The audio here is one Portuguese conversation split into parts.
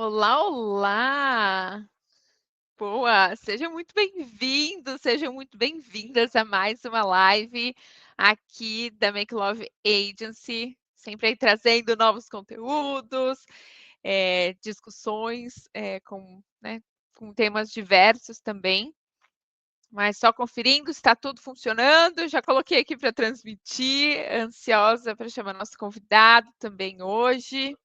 Olá, olá! Boa! Sejam muito bem-vindos, sejam muito bem-vindas a mais uma live aqui da Make Love Agency, sempre aí trazendo novos conteúdos, discussões com temas diversos também, mas só conferindo se está tudo funcionando. Já coloquei aqui para transmitir, ansiosa para chamar nosso convidado também hoje.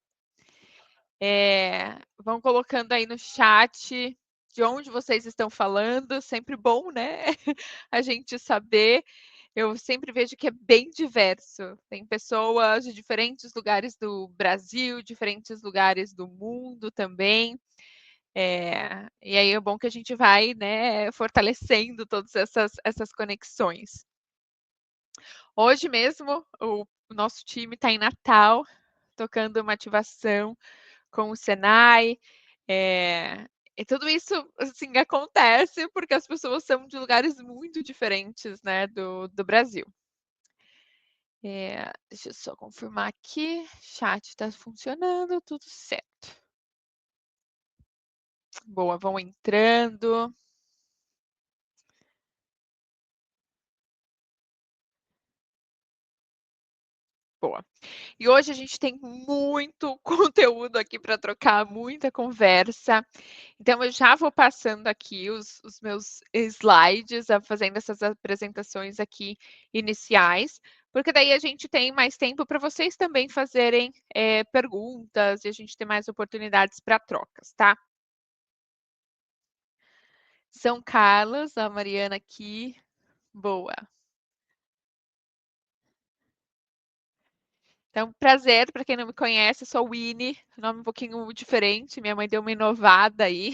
Vão colocando aí no chat de onde vocês estão falando, sempre bom, né, a gente saber. Eu sempre vejo que é bem diverso, tem pessoas de diferentes lugares do Brasil, diferentes lugares do mundo também, e aí é bom que a gente vai, né, fortalecendo todas essas conexões. Hoje mesmo, o nosso time está em Natal, tocando uma ativação com o Senai, e tudo isso, assim, acontece porque as pessoas são de lugares muito diferentes, né, do Brasil. Deixa eu só confirmar aqui, chat está funcionando, tudo certo. Boa, vão entrando. Boa. E hoje a gente tem muito conteúdo aqui para trocar, muita conversa. Então eu já vou passando aqui os meus slides, fazendo essas apresentações aqui iniciais, porque daí a gente tem mais tempo para vocês também fazerem perguntas e a gente ter mais oportunidades para trocas, tá? São Carlos, a Mariana aqui. Boa. Então, prazer, para quem não me conhece, sou Winnie, nome um pouquinho diferente, minha mãe deu uma inovada aí.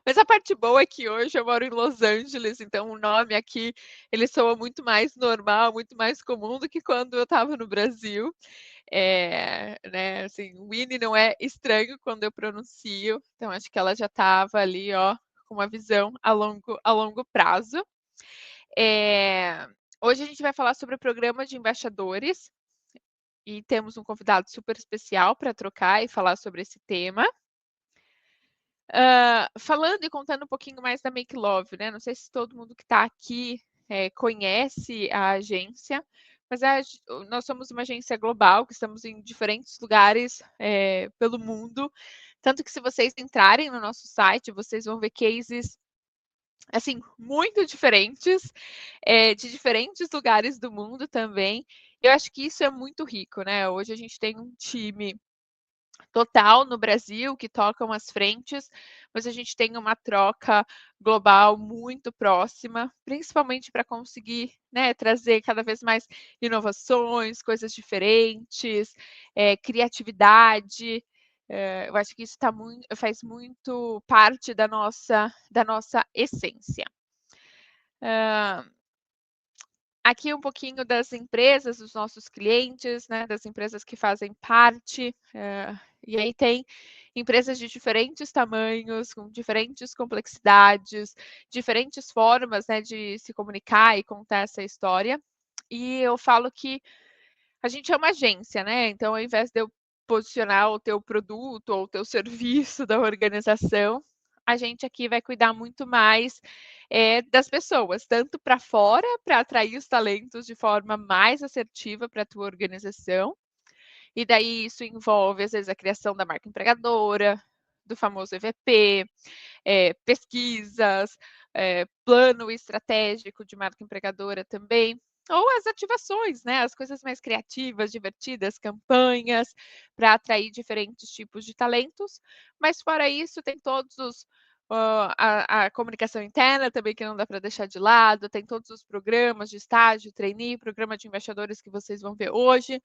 Mas a parte boa é que hoje eu moro em Los Angeles, então o nome aqui, ele soa muito mais normal, muito mais comum do que quando eu estava no Brasil. Né, assim, Winnie não é estranho quando eu pronuncio, então acho que ela já estava ali, ó, com uma visão a longo prazo. Hoje a gente vai falar sobre o programa de embaixadores, e temos um convidado super especial para trocar e falar sobre esse tema. Falando e contando um pouquinho mais da Make Love, né? Não sei se todo mundo que está aqui conhece a agência, mas nós somos uma agência global, que estamos em diferentes lugares pelo mundo. Tanto que se vocês entrarem no nosso site, vocês vão ver cases assim, muito diferentes, de diferentes lugares do mundo também. Eu acho que isso é muito rico, né? Hoje a gente tem um time total no Brasil que tocam as frentes, mas a gente tem uma troca global muito próxima, principalmente para conseguir, né, trazer cada vez mais inovações, coisas diferentes, criatividade. Eu acho que isso faz muito parte da nossa essência. Aqui um pouquinho das empresas, dos nossos clientes, né, das empresas que fazem parte, e aí tem empresas de diferentes tamanhos, com diferentes complexidades, diferentes formas, né, de se comunicar e contar essa história. E eu falo que a gente é uma agência, né, então ao invés de eu posicionar o teu produto ou o teu serviço da organização, a gente aqui vai cuidar muito mais das pessoas, tanto para fora, para atrair os talentos de forma mais assertiva para a tua organização, e daí isso envolve, às vezes, a criação da marca empregadora, do famoso EVP, pesquisas, plano estratégico de marca empregadora também, ou as ativações, né, as coisas mais criativas, divertidas, campanhas, para atrair diferentes tipos de talentos, mas fora isso tem todos os a comunicação interna também que não dá para deixar de lado, tem todos os programas de estágio, trainee, programa de embaixadores que vocês vão ver hoje.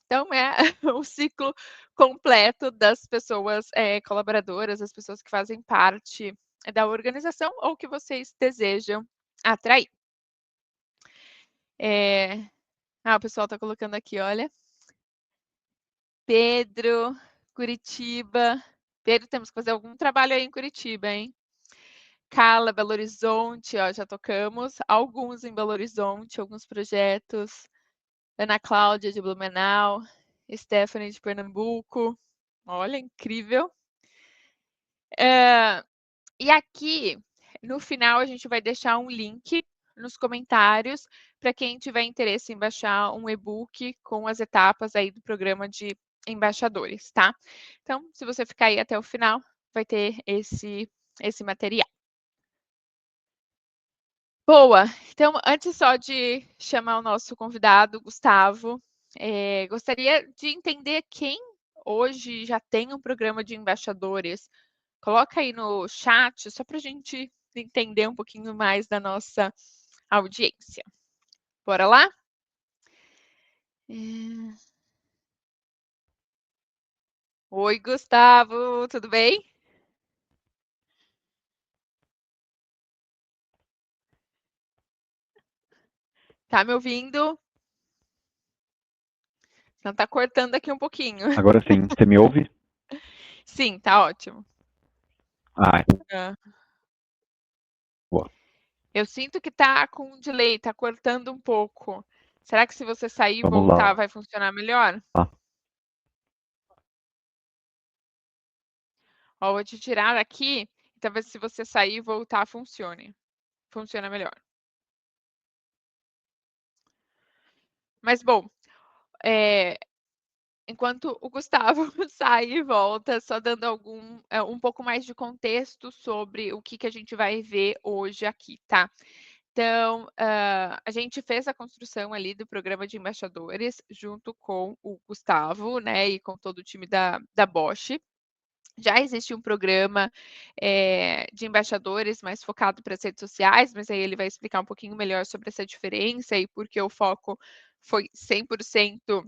Então é o ciclo completo das pessoas colaboradoras, as pessoas que fazem parte da organização ou que vocês desejam atrair. O pessoal está colocando aqui, olha. Pedro, Curitiba. Pedro, temos que fazer algum trabalho aí em Curitiba, hein? Carla, Belo Horizonte, ó, já tocamos. Alguns em Belo Horizonte, alguns projetos. Ana Cláudia, de Blumenau. Stephanie, de Pernambuco. Olha, incrível. E aqui, no final, a gente vai deixar um link nos comentários para quem tiver interesse em baixar um e-book com as etapas aí do programa de embaixadores, tá? Então, se você ficar aí até o final, vai ter esse material. Boa! Então, antes só de chamar o nosso convidado, Gustavo, gostaria de entender quem hoje já tem um programa de embaixadores. Coloca aí no chat, só para a gente entender um pouquinho mais da nossa audiência. Bora lá? Oi, Gustavo, tudo bem? Tá me ouvindo? Não tá cortando aqui um pouquinho. Agora sim, você me ouve? Sim, tá ótimo. Ah, Ah. boa. Eu sinto que tá com um delay, tá cortando um pouco. Será que se você sair e Vamos voltar lá. vai funcionar melhor? Ó, vou te tirar aqui, talvez se você sair e voltar funcione. Funciona melhor. Mas bom, enquanto o Gustavo sai e volta, só dando um pouco mais de contexto sobre o que a gente vai ver hoje aqui, tá? Então, a gente fez a construção ali do programa de embaixadores junto com o Gustavo, né, e com todo o time da Bosch. Já existe um programa de embaixadores mais focado para as redes sociais, mas aí ele vai explicar um pouquinho melhor sobre essa diferença e por que o foco foi 100%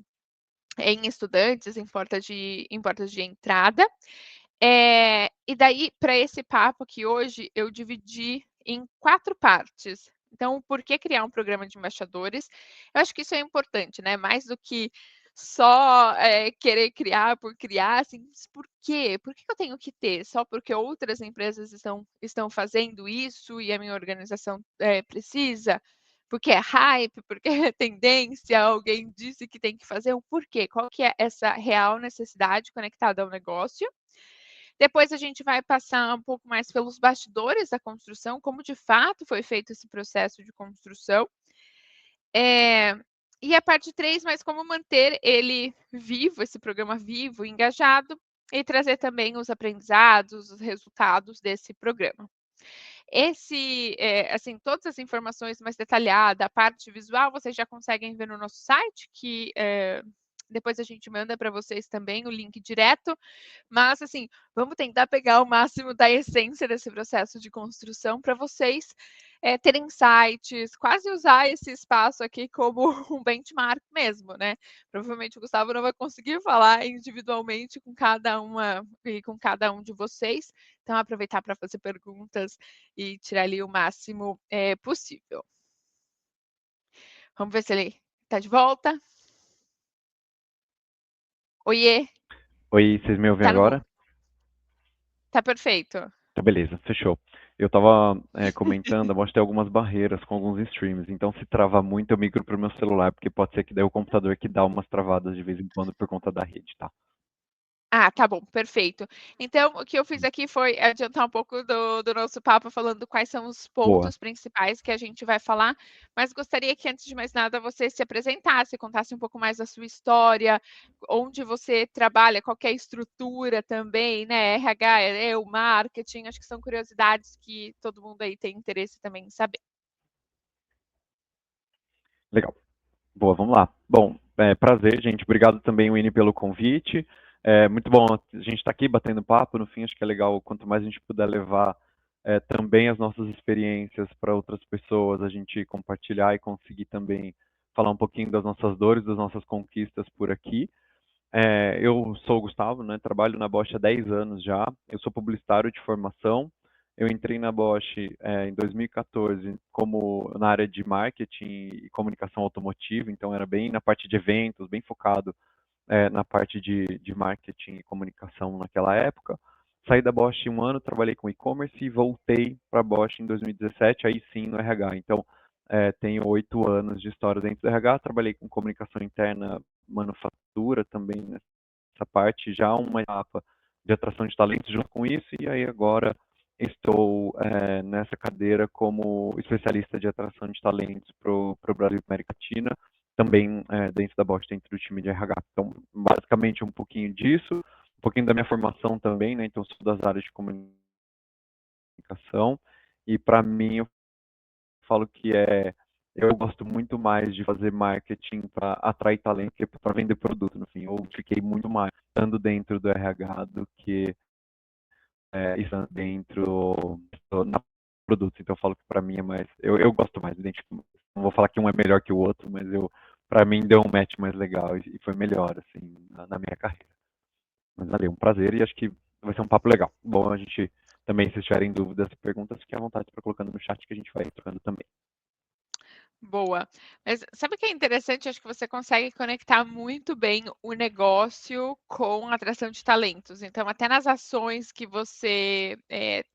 em estudantes, em portas de entrada. E daí, para esse papo aqui hoje, eu dividi em 4 partes. Então, por que criar um programa de embaixadores? Eu acho que isso é importante, né? Mais do que só querer criar por criar, assim, por quê? Por que eu tenho que ter? Só porque outras empresas estão fazendo isso e a minha organização precisa? Porque é hype, porque é tendência, alguém disse que tem que fazer, o porquê? Qual que é essa real necessidade conectada ao negócio? Depois a gente vai passar um pouco mais pelos bastidores da construção, como de fato foi feito esse processo de construção. E a parte 3, mas como manter ele vivo, esse programa vivo, engajado, e trazer também os aprendizados, os resultados desse programa. Assim, todas as informações mais detalhadas, a parte visual, vocês já conseguem ver no nosso site, que depois a gente manda para vocês também o link direto. Mas, assim, vamos tentar pegar o máximo da essência desse processo de construção para vocês terem insights, quase usar esse espaço aqui como um benchmark mesmo, né? Provavelmente o Gustavo não vai conseguir falar individualmente com cada uma e com cada um de vocês. Então, aproveitar para fazer perguntas e tirar ali o máximo possível. Vamos ver se ele está de volta. Oiê. Oi, vocês me ouvem Tá no agora? mudo. Tá perfeito. Tá, beleza, fechou. Eu estava comentando, eu acho que tem algumas barreiras com alguns streams, então se travar muito eu migro para o meu celular, porque pode ser que daí o computador que dá umas travadas de vez em quando por conta da rede, tá? Ah, tá bom, perfeito. Então, o que eu fiz aqui foi adiantar um pouco do nosso papo, falando quais são os Boa. pontos principais que a gente vai falar, mas gostaria que, antes de mais nada, você se apresentasse, contasse um pouco mais da sua história, onde você trabalha, qual que é a estrutura também, né? RH, o marketing, acho que são curiosidades que todo mundo aí tem interesse também em saber. Legal. Boa, vamos lá. Bom, prazer, gente. Obrigado também, Winnie, pelo convite. É muito bom a gente estar aqui batendo papo. No fim, acho que é legal, quanto mais a gente puder levar também as nossas experiências para outras pessoas, a gente compartilhar e conseguir também falar um pouquinho das nossas dores, das nossas conquistas por aqui. Eu sou o Gustavo, né? Trabalho na Bosch há 10 anos já. Eu sou publicitário de formação. Eu entrei na Bosch em 2014 como na área de marketing e comunicação automotiva, então era bem na parte de eventos, bem focado na parte de marketing e comunicação naquela época. Saí da Bosch um ano, trabalhei com e-commerce e voltei para a Bosch em 2017, aí sim no RH. Então, tenho 8 anos de história dentro do RH, trabalhei com comunicação interna, manufatura também nessa parte, já uma etapa de atração de talentos junto com isso, e aí agora estou nessa cadeira como especialista de atração de talentos para o Brasil e América Latina, também dentro da Bosch, dentro do time de RH. Então, basicamente um pouquinho disso, um pouquinho da minha formação também, né? Então, sou das áreas de comunicação, e para mim eu falo que eu gosto muito mais de fazer marketing para atrair talento que para vender produto, no fim. Eu fiquei muito mais estando dentro do RH do que estando dentro na produto. Então eu falo que para mim é mais, eu gosto mais, não vou falar que um é melhor que o outro, mas para mim deu um match mais legal e foi melhor assim na minha carreira. Mas valeu, um prazer e acho que vai ser um papo legal. Bom, a gente também, se tiverem dúvidas e perguntas, fiquem à vontade para colocando no chat que a gente vai trocando também. Boa. Mas sabe o que é interessante? Acho que você consegue conectar muito bem o negócio com a atração de talentos. Então, até nas ações que você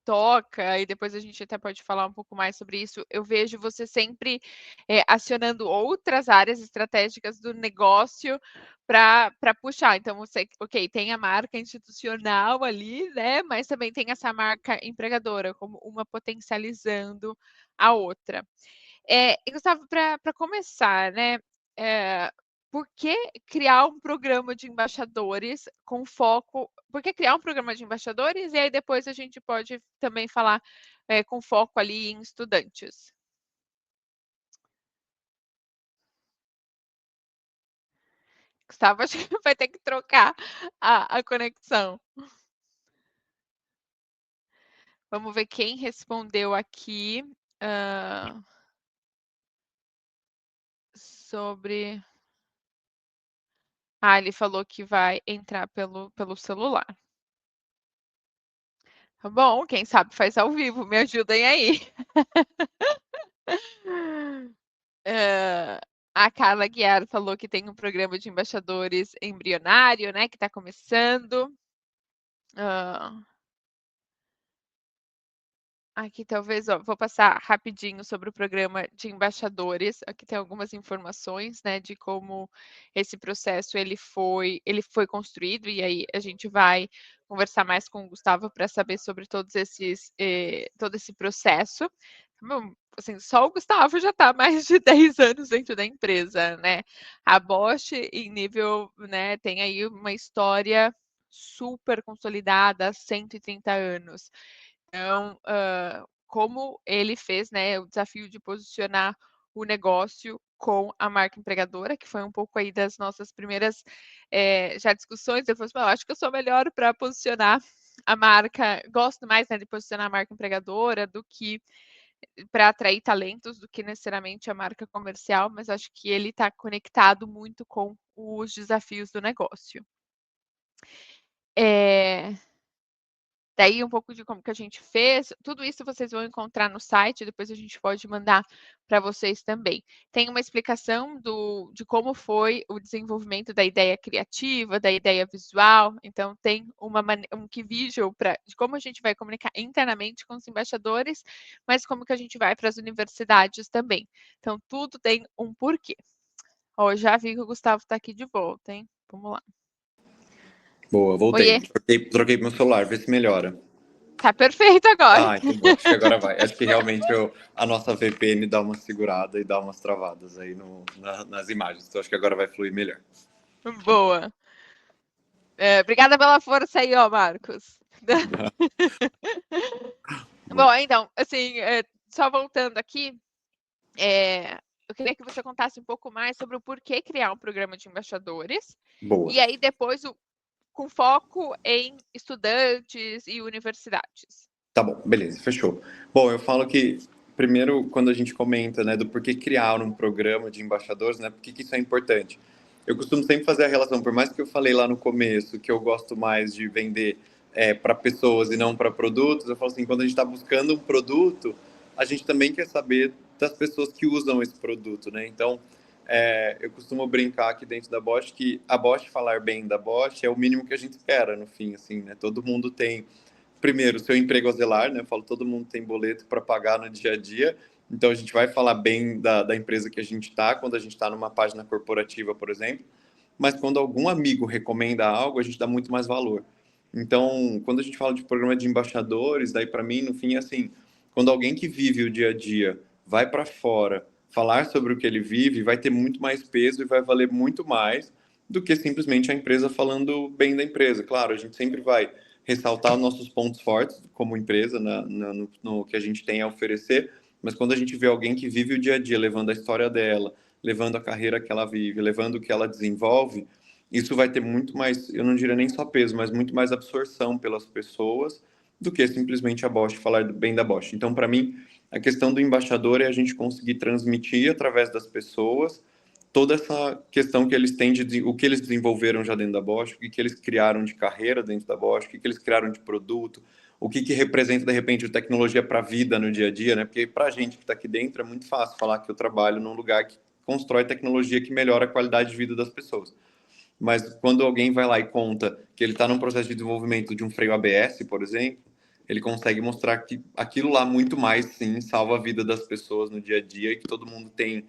toca, e depois a gente até pode falar um pouco mais sobre isso, eu vejo você sempre acionando outras áreas estratégicas do negócio para puxar. Então, você, ok, tem a marca institucional ali, né? Mas também tem essa marca empregadora, como uma potencializando a outra. E Gustavo, para começar, né, por que criar um programa de embaixadores com foco por que criar um programa de embaixadores? E aí depois a gente pode também falar, com foco ali em estudantes. Gustavo, acho que vai ter que trocar a conexão. Vamos ver quem respondeu aqui, sobre ele falou que vai entrar pelo celular. Tá bom, quem sabe faz ao vivo, me ajudem aí. A Carla Guiar falou que tem um programa de embaixadores embrionário, né, que está começando. Aqui talvez, vou passar rapidinho sobre o programa de embaixadores. Aqui tem algumas informações, né, de como esse processo ele foi construído, e aí a gente vai conversar mais com o Gustavo para saber sobre todo esse processo. Bom, assim, só o Gustavo já está mais de 10 anos dentro da empresa, né? A Bosch, em nível, né, tem aí uma história super consolidada há 130 anos. Então, como ele fez, né, o desafio de posicionar o negócio com a marca empregadora, que foi um pouco aí das nossas primeiras já discussões. Eu falei assim, eu acho que eu sou melhor para posicionar a marca, gosto mais, né, de posicionar a marca empregadora do que para atrair talentos, do que necessariamente a marca comercial, mas acho que ele está conectado muito com os desafios do negócio. Daí um pouco de como que a gente fez, tudo isso vocês vão encontrar no site, depois a gente pode mandar para vocês também. Tem uma explicação de como foi o desenvolvimento da ideia criativa, da ideia visual, então tem um key visual de como a gente vai comunicar internamente com os embaixadores, mas como que a gente vai para as universidades também. Então tudo tem um porquê. Já vi que o Gustavo está aqui de volta, hein? Vamos lá. Boa, voltei. Troquei meu celular, vê se melhora. Tá perfeito agora. Então bom, acho que agora vai. Acho que realmente a nossa VPN dá uma segurada e dá umas travadas aí nas imagens. Então acho que agora vai fluir melhor. Boa. Obrigada pela força aí, Marcos. Bom, então, assim, só voltando aqui, eu queria que você contasse um pouco mais sobre o porquê criar um programa de embaixadores. Boa. E aí, depois, com foco em estudantes e universidades. Tá bom, beleza, fechou. Bom, eu falo que, primeiro, quando a gente comenta, né, do porquê criar um programa de embaixadores, né, por que isso é importante? Eu costumo sempre fazer a relação, por mais que eu falei lá no começo que eu gosto mais de vender para pessoas e não para produtos, eu falo assim, quando a gente está buscando um produto, a gente também quer saber das pessoas que usam esse produto, né? Então, eu costumo brincar aqui dentro da Bosch que a Bosch falar bem da Bosch é o mínimo que a gente espera, no fim, assim, né? Todo mundo tem, primeiro, seu emprego a zelar, né? Eu falo, todo mundo tem boleto para pagar no dia a dia, então a gente vai falar bem da empresa que a gente está, quando a gente está numa página corporativa, por exemplo, mas quando algum amigo recomenda algo, a gente dá muito mais valor. Então, quando a gente fala de programa de embaixadores, daí para mim, no fim, é assim, quando alguém que vive o dia a dia vai para fora falar sobre o que ele vive, vai ter muito mais peso e vai valer muito mais do que simplesmente a empresa falando bem da empresa. Claro, a gente sempre vai ressaltar os nossos pontos fortes como empresa no que a gente tem a oferecer, mas quando a gente vê alguém que vive o dia a dia, levando a história dela, levando a carreira que ela vive, levando o que ela desenvolve, isso vai ter muito mais, eu não diria nem só peso, mas muito mais absorção pelas pessoas do que simplesmente a Bosch falar bem da Bosch. Então, para mim, a questão do embaixador é a gente conseguir transmitir através das pessoas toda essa questão que eles têm o que eles desenvolveram já dentro da Bosch, o que eles criaram de carreira dentro da Bosch, o que eles criaram de produto, o que representa, de repente, a tecnologia para a vida no dia a dia, né? Porque para a gente que está aqui dentro é muito fácil falar que eu trabalho num lugar que constrói tecnologia que melhora a qualidade de vida das pessoas. Mas quando alguém vai lá e conta que ele está num processo de desenvolvimento de um freio ABS, por exemplo, ele consegue mostrar que aquilo lá muito mais, sim, salva a vida das pessoas no dia a dia e que todo mundo tem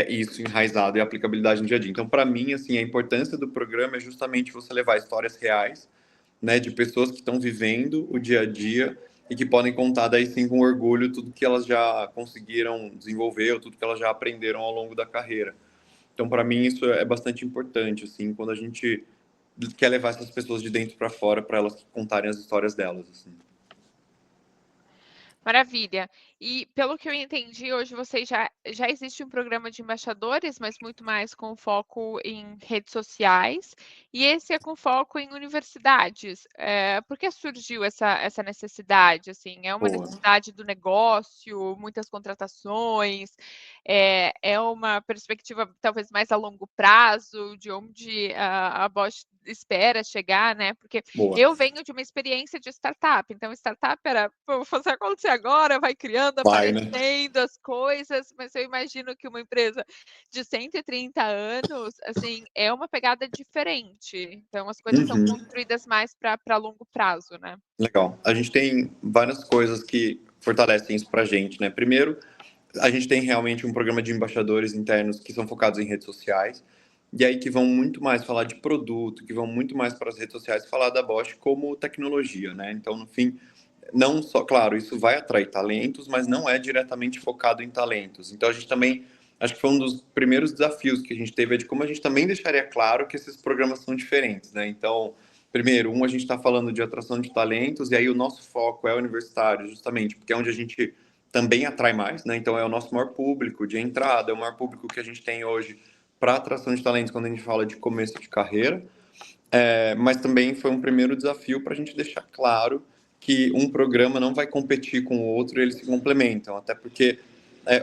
isso enraizado e aplicabilidade no dia a dia. Então, para mim, assim, a importância do programa é justamente você levar histórias reais, né, de pessoas que estão vivendo o dia a dia e que podem contar daí sim com orgulho tudo que elas já conseguiram desenvolver ou tudo que elas já aprenderam ao longo da carreira. Então, para mim, isso é bastante importante, assim, quando a gente quer levar essas pessoas de dentro para fora para elas contarem as histórias delas, assim. Maravilha. E pelo que eu entendi, hoje vocês já existe um programa de embaixadores, mas muito mais com foco em redes sociais, e esse é com foco em universidades. Por que surgiu essa necessidade? Assim, é uma Boa. necessidade do negócio, muitas contratações, é uma perspectiva talvez mais a longo prazo, de onde a Bosch espera chegar, né? Porque Boa. eu venho de uma experiência de startup, então startup era, vou fazer acontecer agora, vai criando, Vai, né? aparecendo as coisas, mas eu imagino que uma empresa de 130 anos, assim, é uma pegada diferente. Então as coisas são construídas mais para longo prazo, né? Legal. A gente tem várias coisas que fortalecem isso pra gente, né? Primeiro, a gente tem realmente um programa de embaixadores internos que são focados em redes sociais, e aí que vão muito mais falar de produto, que vão muito mais para as redes sociais falar da Bosch como tecnologia, né? Então, no fim, não só, claro, isso vai atrair talentos, mas não é diretamente focado em talentos. Então, a gente também, acho que foi um dos primeiros desafios que a gente teve, é de como a gente também deixaria claro que esses programas são diferentes, né? Então, primeiro, a gente está falando de atração de talentos, e aí o nosso foco é universitário, justamente, porque é onde a gente também atrai mais, né? Então, é o nosso maior público de entrada, é o maior público que a gente tem hoje para atração de talentos quando a gente fala de começo de carreira. Mas também foi um primeiro desafio para a gente deixar claro que um programa não vai competir com o outro, eles se complementam, até porque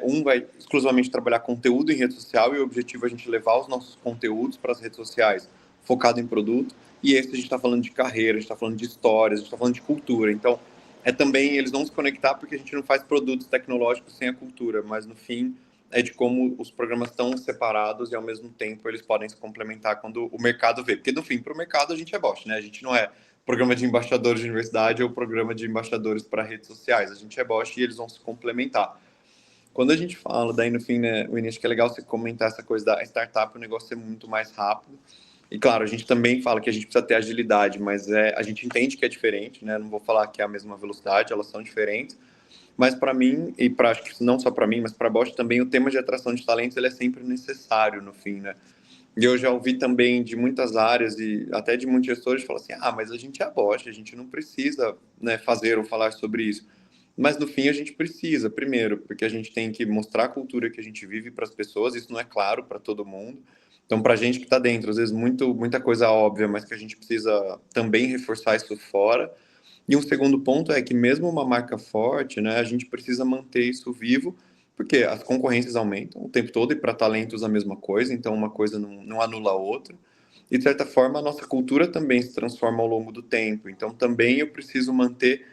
um vai exclusivamente trabalhar conteúdo em rede social e o objetivo é a gente levar os nossos conteúdos para as redes sociais focado em produto, e esse a gente está falando de carreira, a gente está falando de histórias, a gente está falando de cultura, então também eles vão se conectar porque a gente não faz produtos tecnológicos sem a cultura, mas no fim é de como os programas estão separados e ao mesmo tempo eles podem se complementar quando o mercado vê. Porque no fim, para o mercado a gente é Bosch, né? A gente não é programa de embaixadores de universidade ou programa de embaixadores para redes sociais. A gente é Bosch e eles vão se complementar. Quando a gente fala, daí no fim, né, Winnie, acho que é legal você comentar essa coisa da startup, o negócio é muito mais rápido. E claro, a gente também fala que a gente precisa ter agilidade, mas a gente entende que é diferente, né? Não vou falar que é a mesma velocidade, elas são diferentes. Mas para mim, e para acho que não só para mim, mas para a Bosch também, o tema de atração de talentos ele é sempre necessário no fim, né? E eu já ouvi também de muitas áreas e até de muitos gestores falar assim: mas a gente é a Bosch, a gente não precisa, né, fazer ou falar sobre isso. Mas no fim a gente precisa, primeiro, porque a gente tem que mostrar a cultura que a gente vive para as pessoas, isso não é claro para todo mundo. Então, para a gente que está dentro, às vezes muita coisa óbvia, mas que a gente precisa também reforçar isso fora. E um segundo ponto é que mesmo uma marca forte, né, a gente precisa manter isso vivo, porque as concorrências aumentam o tempo todo e para talentos a mesma coisa, então uma coisa não anula a outra. E de certa forma a nossa cultura também se transforma ao longo do tempo, então também eu preciso manter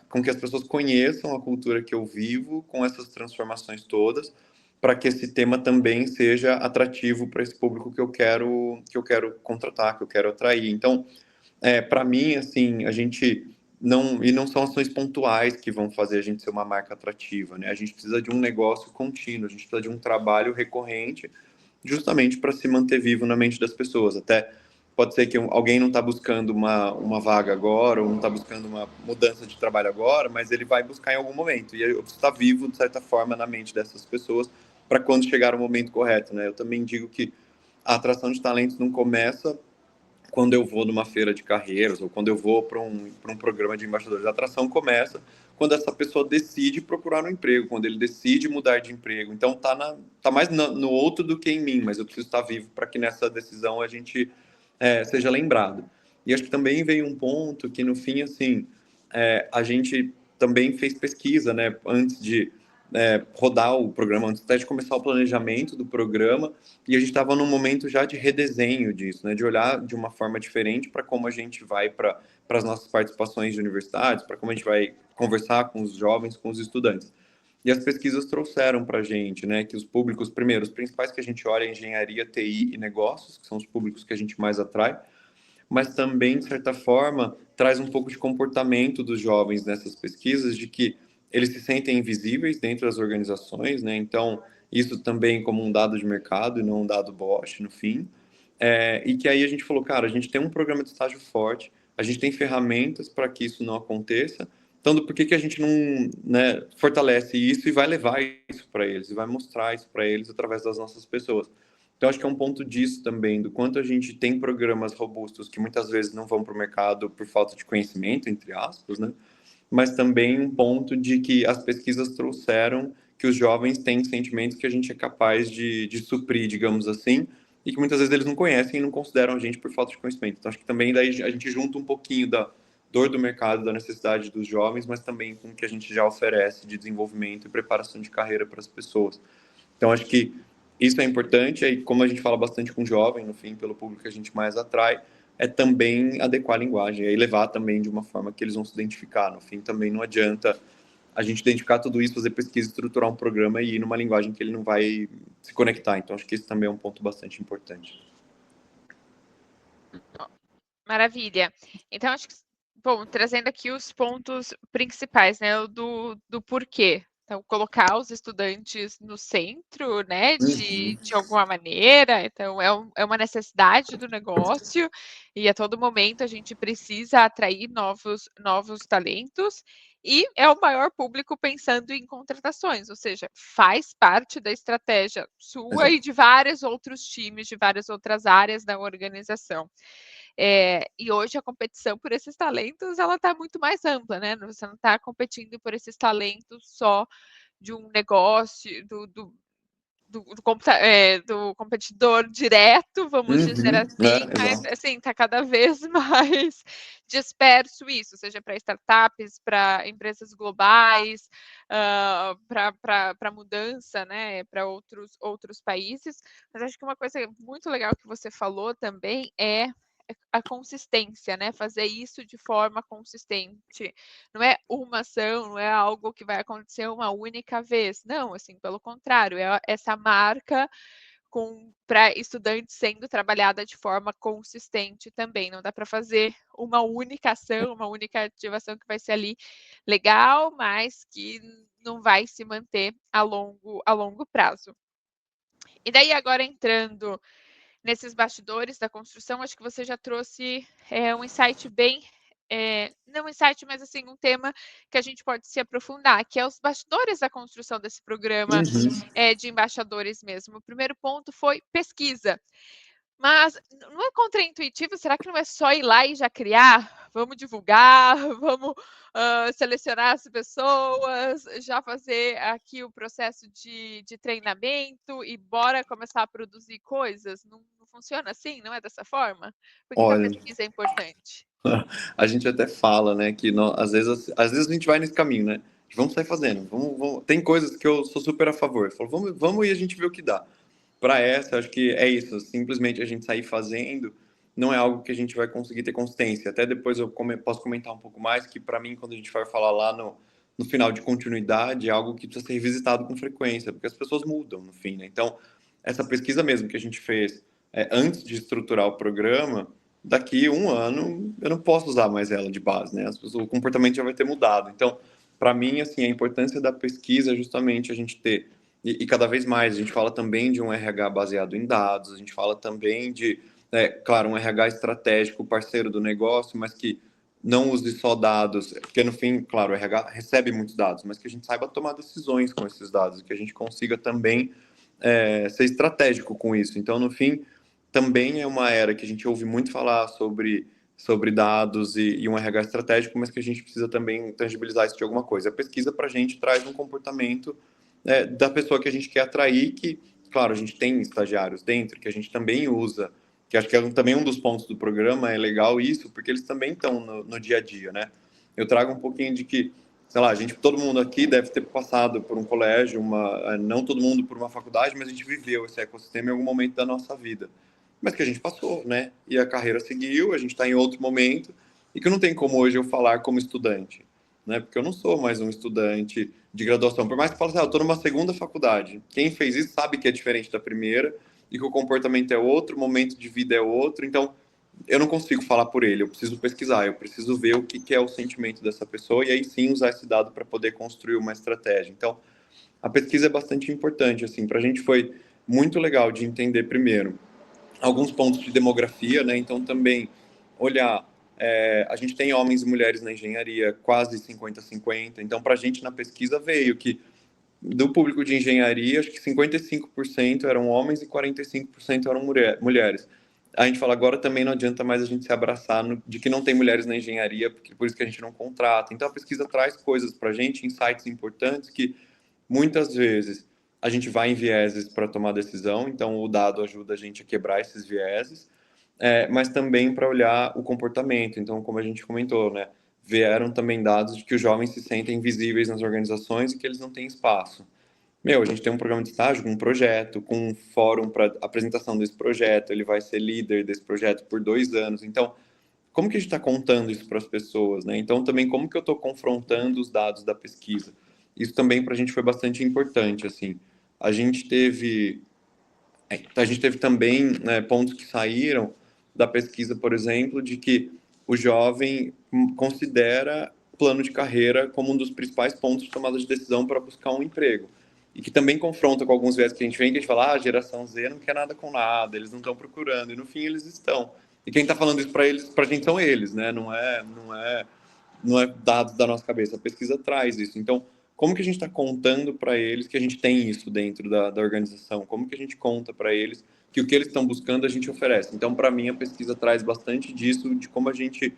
com que as pessoas conheçam a cultura que eu vivo com essas transformações todas, para que esse tema também seja atrativo para esse público que eu quero contratar, que eu quero atrair. Então, para mim, assim, a gente não são ações pontuais que vão fazer a gente ser uma marca atrativa, né? A gente precisa de um negócio contínuo, a gente precisa de um trabalho recorrente, justamente para se manter vivo na mente das pessoas. Até pode ser que alguém não está buscando uma vaga agora, ou não está buscando uma mudança de trabalho agora, mas ele vai buscar em algum momento. E eu preciso estar vivo, de certa forma, na mente dessas pessoas para quando chegar o momento correto, né? Eu também digo que a atração de talentos não começa quando eu vou numa feira de carreiras ou quando eu vou para um programa de embaixadores. A atração começa quando essa pessoa decide procurar um emprego, quando ele decide mudar de emprego. Então tá mais no outro do que em mim, mas eu preciso estar vivo para que nessa decisão a gente seja lembrado. E acho que também veio um ponto que no fim, assim, a gente também fez pesquisa, né, antes de rodar o programa, antes até de começar o planejamento do programa, e a gente estava num momento já de redesenho disso, né, de olhar de uma forma diferente para como a gente vai para as nossas participações de universidades, para como a gente vai conversar com os jovens, com os estudantes. E as pesquisas trouxeram para a gente, né, que os públicos, primeiro, os principais que a gente olha é engenharia, TI e negócios, que são os públicos que a gente mais atrai, mas também, de certa forma, traz um pouco de comportamento dos jovens nessas pesquisas, de que eles se sentem invisíveis dentro das organizações, né? Então, isso também como um dado de mercado e não um dado Bosch, no fim. E que aí a gente falou, cara, a gente tem um programa de estágio forte, a gente tem ferramentas para que isso não aconteça, então por que a gente não, né, fortalece isso e vai levar isso para eles, e vai mostrar isso para eles através das nossas pessoas? Então, acho que é um ponto disso também, do quanto a gente tem programas robustos que muitas vezes não vão para o mercado por falta de conhecimento, entre aspas, né? Mas também um ponto de que as pesquisas trouxeram que os jovens têm sentimentos que a gente é capaz de suprir, digamos assim, e que muitas vezes eles não conhecem e não consideram a gente por falta de conhecimento. Então, acho que também daí a gente junta um pouquinho da dor do mercado, da necessidade dos jovens, mas também com o que a gente já oferece de desenvolvimento e preparação de carreira para as pessoas. Então, acho que isso é importante, e como a gente fala bastante com jovem, no fim, pelo público que a gente mais atrai, é também adequar a linguagem, e levar também de uma forma que eles vão se identificar. No fim, também não adianta a gente identificar tudo isso, fazer pesquisa, estruturar um programa e ir numa linguagem que ele não vai se conectar. Então, acho que isso também é um ponto bastante importante. Maravilha. Então, acho que, bom, trazendo aqui os pontos principais, né, do porquê. Então, colocar os estudantes no centro, né, de alguma maneira. Então, é uma necessidade do negócio e a todo momento a gente precisa atrair novos talentos. E é o maior público pensando em contratações, ou seja, faz parte da estratégia sua e de vários outros times, de várias outras áreas da organização. E hoje a competição por esses talentos ela está muito mais ampla, né? Você não está competindo por esses talentos só de um negócio, do competidor direto, vamos dizer assim, mas assim, está cada vez mais disperso isso, seja para startups, para empresas globais, para mudança, né, para outros países. Mas acho que uma coisa muito legal que você falou também é a consistência, né? Fazer isso de forma consistente. Não é uma ação, não é algo que vai acontecer uma única vez. Não, assim, pelo contrário, é essa marca para estudantes sendo trabalhada de forma consistente também. Não dá para fazer uma única ação, uma única ativação que vai ser ali legal, mas que não vai se manter a longo prazo. E daí, agora entrando nesses bastidores da construção, acho que você já trouxe um insight bem, não um insight, mas assim, um tema que a gente pode se aprofundar, que é os bastidores da construção desse programa de embaixadores mesmo. O primeiro ponto foi pesquisa. Mas não é contraintuitivo? Será que não é só ir lá e já criar? Vamos divulgar, vamos selecionar as pessoas, já fazer aqui o processo de treinamento e bora começar a produzir coisas? Não funciona assim? Não é dessa forma? Por que a pesquisa é importante? A gente até fala, né, que às vezes a gente vai nesse caminho, né? Vamos sair fazendo, vamos. Tem coisas que eu sou super a favor. Eu falo, vamos e a gente vê o que dá. Para essa, acho que é isso. Simplesmente a gente sair fazendo não é algo que a gente vai conseguir ter consistência. Até depois eu posso comentar um pouco mais que, para mim, quando a gente vai falar lá no final de continuidade, é algo que precisa ser revisitado com frequência, porque as pessoas mudam no fim, né? Então, essa pesquisa mesmo que a gente fez antes de estruturar o programa, daqui um ano eu não posso usar mais ela de base, né? O comportamento já vai ter mudado. Então, para mim, assim, a importância da pesquisa é justamente a gente ter e cada vez mais, a gente fala também de um RH baseado em dados, a gente fala também de claro, um RH estratégico, parceiro do negócio, mas que não use só dados, porque no fim, claro, o RH recebe muitos dados, mas que a gente saiba tomar decisões com esses dados, que a gente consiga também ser estratégico com isso. Então, no fim, também é uma era que a gente ouve muito falar sobre dados e um RH estratégico, mas que a gente precisa também tangibilizar isso de alguma coisa. A pesquisa, para a gente, traz um comportamento da pessoa que a gente quer atrair, que, claro, a gente tem estagiários dentro, que a gente também usa, que acho que também um dos pontos do programa é legal isso, porque eles também estão no dia a dia, né? Eu trago um pouquinho de que, sei lá, todo mundo aqui deve ter passado por um colégio, não todo mundo por uma faculdade, mas a gente viveu esse ecossistema em algum momento da nossa vida. Mas que a gente passou, né? E a carreira seguiu, a gente está em outro momento, e que não tem como hoje eu falar como estudante, né? Porque eu não sou mais um estudante de graduação. Por mais que eu fale assim, eu estou numa segunda faculdade. Quem fez isso sabe que é diferente da primeira, e que o comportamento é outro, o momento de vida é outro, então eu não consigo falar por ele, eu preciso pesquisar, eu preciso ver o que é o sentimento dessa pessoa e aí sim usar esse dado para poder construir uma estratégia. Então, a pesquisa é bastante importante, assim, para a gente foi muito legal de entender primeiro alguns pontos de demografia, né? Então também olhar, a gente tem homens e mulheres na engenharia quase 50-50, então para a gente na pesquisa veio que do público de engenharia, acho que 55% eram homens e 45% eram mulheres. A gente fala agora também não adianta mais a gente se abraçar de que não tem mulheres na engenharia, porque por isso que a gente não contrata. Então a pesquisa traz coisas para a gente, insights importantes que muitas vezes a gente vai em vieses para tomar decisão, então o dado ajuda a gente a quebrar esses vieses, mas também para olhar o comportamento. Então, como a gente comentou, né, vieram também dados de que os jovens se sentem invisíveis nas organizações e que eles não têm espaço. A gente tem um programa de estágio com um projeto, com um fórum para apresentação desse projeto, ele vai ser líder desse projeto por 2 anos. Então, como que a gente está contando isso para as pessoas, né? Então, também, como que eu estou confrontando os dados da pesquisa? Isso também para a gente foi bastante importante, assim. A gente teve também, né, pontos que saíram da pesquisa, por exemplo, de que o jovem considera plano de carreira como um dos principais pontos de tomada de decisão para buscar um emprego. E que também confronta com alguns viés que a gente vem, que a gente fala, a geração Z não quer nada com nada, eles não estão procurando, e no fim eles estão. E quem está falando isso para eles, para a gente são eles, né? Não é dados da nossa cabeça. A pesquisa traz isso. Então, como que a gente está contando para eles que a gente tem isso dentro da organização? Como que a gente conta para eles que o que eles estão buscando a gente oferece? Então, para mim, a pesquisa traz bastante disso, de como a gente,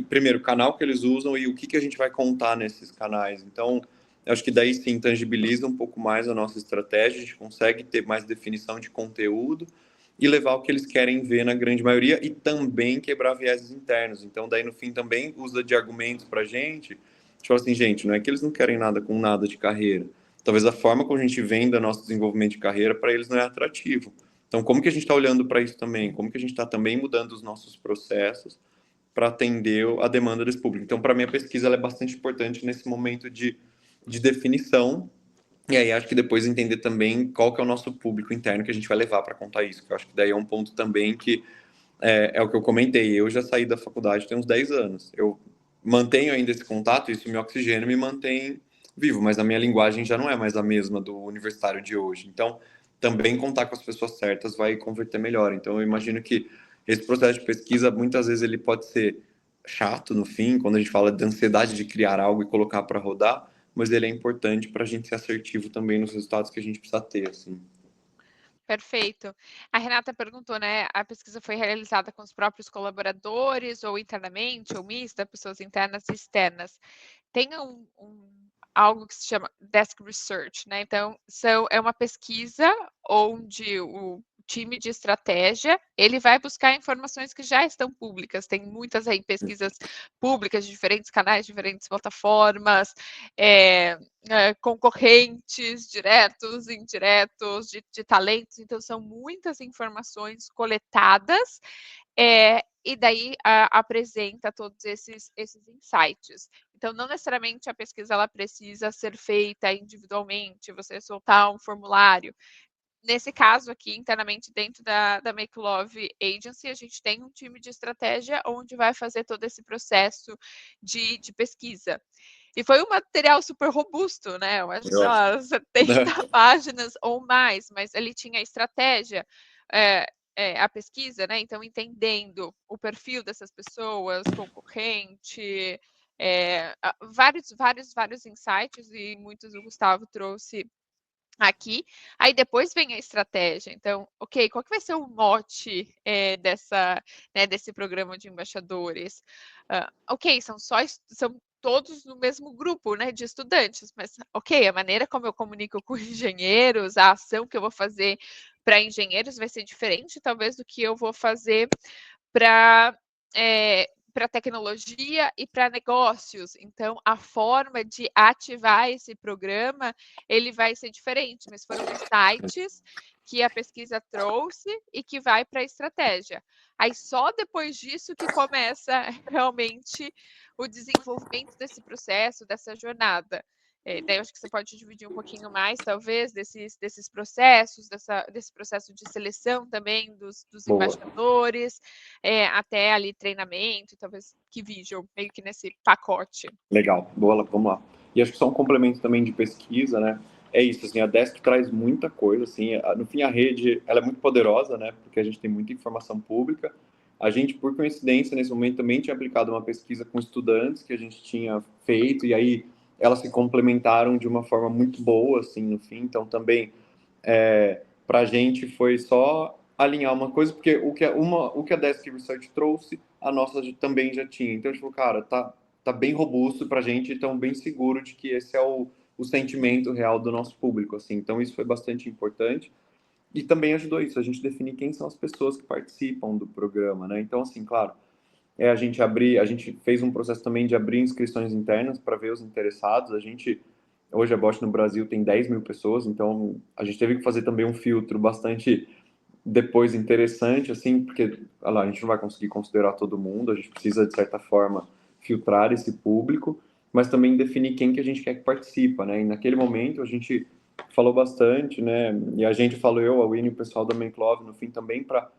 primeiro, o canal que eles usam e o que a gente vai contar nesses canais. Então, eu acho que daí sim tangibiliza um pouco mais a nossa estratégia, a gente consegue ter mais definição de conteúdo e levar o que eles querem ver na grande maioria e também quebrar vieses internos. Então, daí no fim também usa de argumentos para a gente, tipo assim, gente, não é que eles não querem nada com nada de carreira. Talvez a forma como a gente venda nosso desenvolvimento de carreira para eles não é atrativo. Então, como que a gente está olhando para isso também? Como que a gente está também mudando os nossos processos para atender a demanda desse público? Então, para mim, a pesquisa ela é bastante importante nesse momento de definição. E aí acho que depois entender também qual que é o nosso público interno que a gente vai levar para contar isso. Que eu acho que daí é um ponto também que é o que eu comentei. Eu já saí da faculdade tem uns 10 anos. Eu mantenho ainda esse contato, isso me oxigena e me mantém vivo, mas a minha linguagem já não é mais a mesma do universitário de hoje. Então, também contar com as pessoas certas vai converter melhor. Então, eu imagino que esse processo de pesquisa, muitas vezes, ele pode ser chato no fim, quando a gente fala de ansiedade de criar algo e colocar para rodar, mas ele é importante para a gente ser assertivo também nos resultados que a gente precisa ter, assim. Perfeito. A Renata perguntou, né, a pesquisa foi realizada com os próprios colaboradores ou internamente, ou mista, pessoas internas e externas. Tem algo que se chama desk research, né? Então, é uma pesquisa onde o time de estratégia, ele vai buscar informações que já estão públicas. Tem muitas aí pesquisas públicas de diferentes canais, diferentes plataformas, concorrentes diretos, indiretos, de talentos. Então, são muitas informações coletadas e daí apresenta todos esses insights. Então, não necessariamente a pesquisa ela precisa ser feita individualmente, você soltar um formulário. Nesse caso aqui, internamente dentro da Make Love Agency, a gente tem um time de estratégia onde vai fazer todo esse processo de pesquisa. E foi um material super robusto, né? Eu acho que, sei lá, 70 páginas ou mais, mas ele tinha estratégia, a pesquisa, né? Então, entendendo o perfil dessas pessoas, concorrente, vários insights, e muitos o Gustavo trouxe aqui. Aí depois vem a estratégia. Então, ok, qual que vai ser o mote desse programa de embaixadores? Ok, são todos no mesmo grupo, né, de estudantes, mas ok, a maneira como eu comunico com engenheiros, a ação que eu vou fazer para engenheiros vai ser diferente, talvez, do que eu vou fazer para tecnologia e para negócios. Então, a forma de ativar esse programa, ele vai ser diferente, mas foram insights que a pesquisa trouxe e que vai para a estratégia. Aí, só depois disso que começa realmente o desenvolvimento desse processo, dessa jornada. Daí eu acho que você pode dividir um pouquinho mais, talvez, desses processos, desse processo de seleção também dos embaixadores, até ali treinamento, talvez que visual, meio que nesse pacote. Legal, boa, vamos lá. E acho que só um complemento também de pesquisa, né? É isso, assim, a Desk traz muita coisa, assim, no fim a rede, ela é muito poderosa, né? Porque a gente tem muita informação pública. A gente, por coincidência, nesse momento também tinha aplicado uma pesquisa com estudantes que a gente tinha feito, e aí elas se complementaram de uma forma muito boa, assim, no fim. Então, também, para a gente foi só alinhar uma coisa, porque o que a Desk Research trouxe, a nossa também já tinha. Então, tipo, cara, tá bem robusto para a gente, então bem seguro de que esse é o sentimento real do nosso público, assim. Então, isso foi bastante importante. E também ajudou isso, a gente definir quem são as pessoas que participam do programa, né? Então, assim, claro, a gente fez um processo também de abrir inscrições internas para ver os interessados. Hoje a Bosch no Brasil tem 10 mil pessoas, então a gente teve que fazer também um filtro bastante depois interessante, assim, porque a gente não vai conseguir considerar todo mundo, a gente precisa, de certa forma, filtrar esse público, mas também definir quem que a gente quer que participa, né? E naquele momento a gente falou bastante, né? E a gente falou, a Winnie, o pessoal da Menclove, no fim também, para a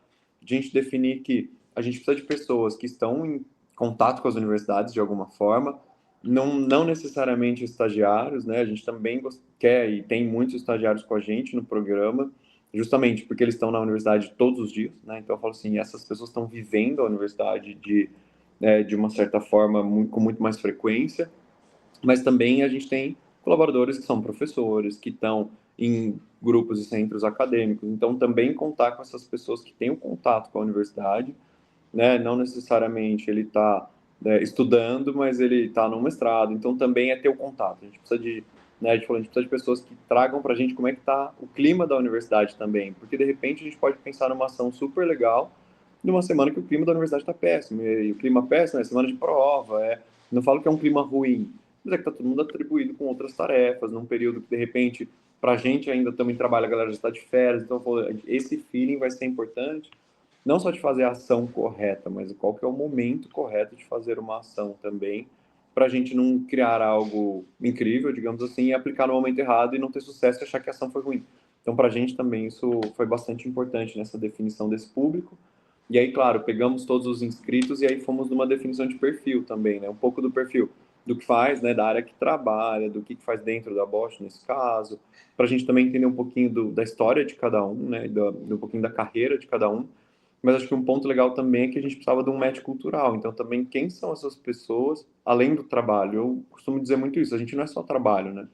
gente definir que a gente precisa de pessoas que estão em contato com as universidades de alguma forma, não necessariamente estagiários, né? A gente também quer e tem muitos estagiários com a gente no programa, justamente porque eles estão na universidade todos os dias, né? Então eu falo assim, essas pessoas estão vivendo a universidade de uma certa forma com muito mais frequência, mas também a gente tem colaboradores que são professores, que estão em grupos e centros acadêmicos, então também contar com essas pessoas que têm um contato com a universidade, né? Não necessariamente ele está estudando, mas ele está no mestrado, então também é ter o contato. A gente precisa de, né, a gente precisa de pessoas que tragam para a gente como é que está o clima da universidade também, porque de repente a gente pode pensar numa ação super legal numa semana que o clima da universidade está péssimo, e o clima péssimo é semana de prova, não falo que é um clima ruim, mas é que está todo mundo atribuído com outras tarefas, num período que de repente para a gente ainda também trabalha, a galera já está de férias, então esse feeling vai ser importante, não só de fazer a ação correta, mas qual que é o momento correto de fazer uma ação também, para a gente não criar algo incrível, digamos assim, e aplicar no momento errado e não ter sucesso e achar que a ação foi ruim. Então, para a gente também isso foi bastante importante nessa definição desse público. E aí, claro, pegamos todos os inscritos e aí fomos numa definição de perfil também, né? Um pouco do perfil do que faz, né? Da área que trabalha, do que faz dentro da Bosch nesse caso, para a gente também entender um pouquinho da história de cada um, né? Um pouquinho da carreira de cada um. Mas acho que um ponto legal também é que a gente precisava de um match cultural. Então, também, quem são essas pessoas, além do trabalho? Eu costumo dizer muito isso, a gente não é só trabalho, né?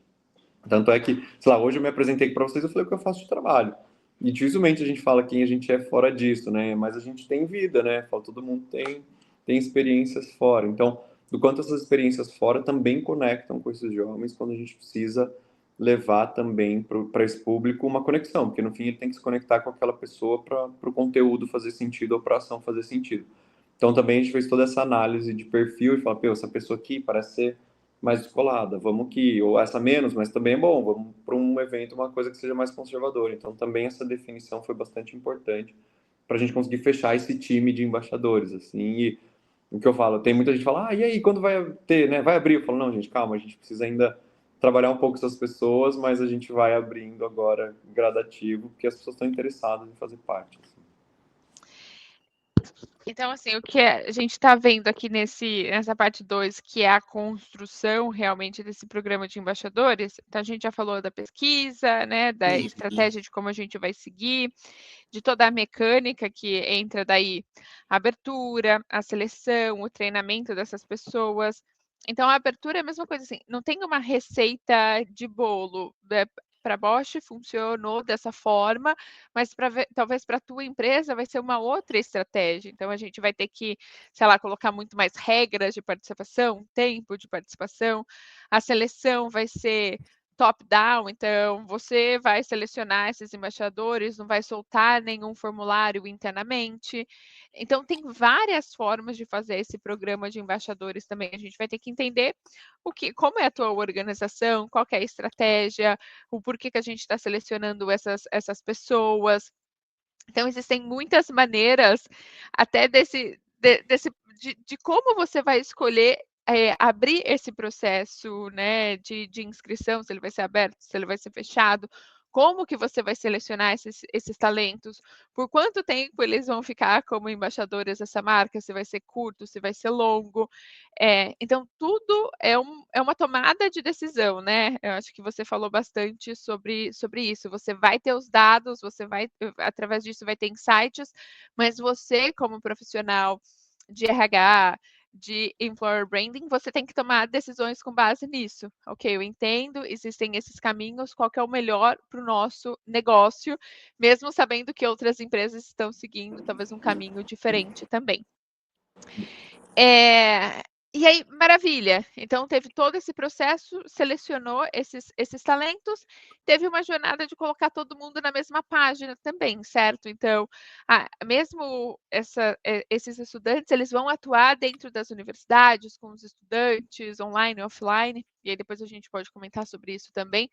Tanto é que, sei lá, hoje eu me apresentei para vocês, eu falei o que eu faço de trabalho. E dificilmente a gente fala quem a gente é fora disso, né? Mas a gente tem vida, né? Todo mundo tem experiências fora. Então, do quanto essas experiências fora também conectam com esses jovens quando a gente precisa levar também para esse público uma conexão, porque no fim ele tem que se conectar com aquela pessoa para o conteúdo fazer sentido ou para a ação fazer sentido. Então também a gente fez toda essa análise de perfil e fala, pô, essa pessoa aqui parece ser mais descolada, vamos que, ou essa menos, mas também é bom, vamos para um evento, uma coisa que seja mais conservadora. Então também essa definição foi bastante importante para a gente conseguir fechar esse time de embaixadores, assim, e o que eu falo, tem muita gente que fala, e aí, quando vai ter, né, vai abrir? Eu falo, não, gente, calma, a gente precisa ainda trabalhar um pouco essas pessoas, mas a gente vai abrindo agora gradativo, porque as pessoas estão interessadas em fazer parte. Assim. Então, assim, o que a gente está vendo aqui nessa parte 2, que é a construção realmente desse programa de embaixadores, então a gente já falou da pesquisa, né, da estratégia de como a gente vai seguir, de toda a mecânica que entra daí, a abertura, a seleção, o treinamento dessas pessoas. Então, a abertura é a mesma coisa, assim, não tem uma receita de bolo, para Bosch funcionou dessa forma, mas talvez para a tua empresa vai ser uma outra estratégia. Então, a gente vai ter que, sei lá, colocar muito mais regras de participação, tempo de participação. A seleção vai ser top-down, então você vai selecionar esses embaixadores, não vai soltar nenhum formulário internamente. Então, tem várias formas de fazer esse programa de embaixadores também. A gente vai ter que entender como é a tua organização, qual que é a estratégia, o porquê que a gente está selecionando essas pessoas. Então, existem muitas maneiras, até de como você vai escolher abrir esse processo, né, de inscrição, se ele vai ser aberto, se ele vai ser fechado, como que você vai selecionar esses talentos, por quanto tempo eles vão ficar como embaixadores dessa marca, se vai ser curto, se vai ser longo. Então, tudo é uma tomada de decisão, né? Eu acho que você falou bastante sobre isso. Você vai ter os dados, você vai, através disso, vai ter insights, mas você, como profissional de RH, de employer branding, você tem que tomar decisões com base nisso. Ok, eu entendo, existem esses caminhos, qual que é o melhor para o nosso negócio, mesmo sabendo que outras empresas estão seguindo talvez um caminho diferente também. E aí, maravilha. Então, teve todo esse processo, selecionou esses talentos, teve uma jornada de colocar todo mundo na mesma página também, certo? Então, mesmo esses estudantes, eles vão atuar dentro das universidades, com os estudantes, online e offline, e aí depois a gente pode comentar sobre isso também.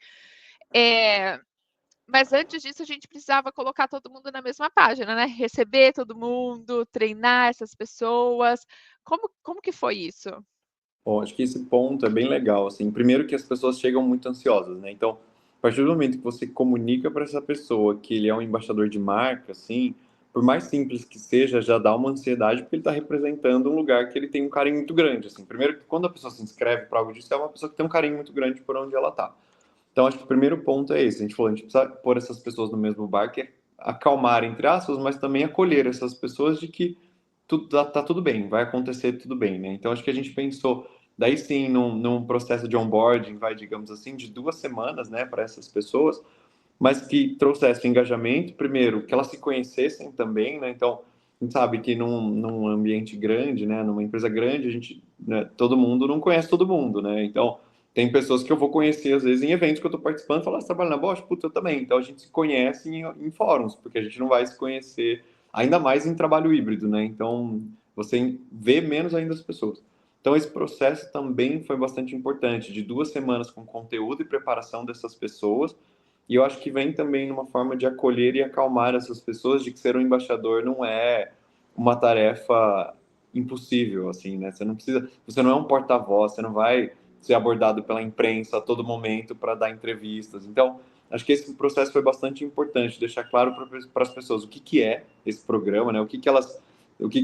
Mas antes disso, a gente precisava colocar todo mundo na mesma página, né? Receber todo mundo, treinar essas pessoas. Como que foi isso? Bom, acho que esse ponto é bem legal, assim. Primeiro que as pessoas chegam muito ansiosas, né? Então, a partir do momento que você comunica para essa pessoa que ele é um embaixador de marca, assim, por mais simples que seja, já dá uma ansiedade porque ele está representando um lugar que ele tem um carinho muito grande, assim. Primeiro que quando a pessoa se inscreve para algo disso, é uma pessoa que tem um carinho muito grande por onde ela está. Então, acho que o primeiro ponto é esse. A gente falou, a gente precisa pôr essas pessoas no mesmo barco, é acalmar, entre aspas, mas também acolher essas pessoas de que tudo tá tudo bem, vai acontecer tudo bem, né? Então, acho que a gente pensou, daí sim, num processo de onboarding, digamos assim, de 2 semanas, né, para essas pessoas, mas que trouxesse engajamento, primeiro, que elas se conhecessem também, né? Então, a gente sabe que num ambiente grande, né, numa empresa grande, a gente, né, todo mundo não conhece todo mundo, né? Então, tem pessoas que eu vou conhecer, às vezes, em eventos que eu estou participando, e falar, você trabalha na Bosch? Puta, eu também. Então, a gente se conhece em fóruns, porque a gente não vai se conhecer, ainda mais em trabalho híbrido, né? Então, você vê menos ainda as pessoas. Então, esse processo também foi bastante importante, de 2 semanas com conteúdo e preparação dessas pessoas, e eu acho que vem também numa forma de acolher e acalmar essas pessoas de que ser um embaixador não é uma tarefa impossível, assim, né? Você não é um porta-voz, você não vai ser abordado pela imprensa a todo momento para dar entrevistas. Então, acho que esse processo foi bastante importante, deixar claro para as pessoas o que é esse programa, né?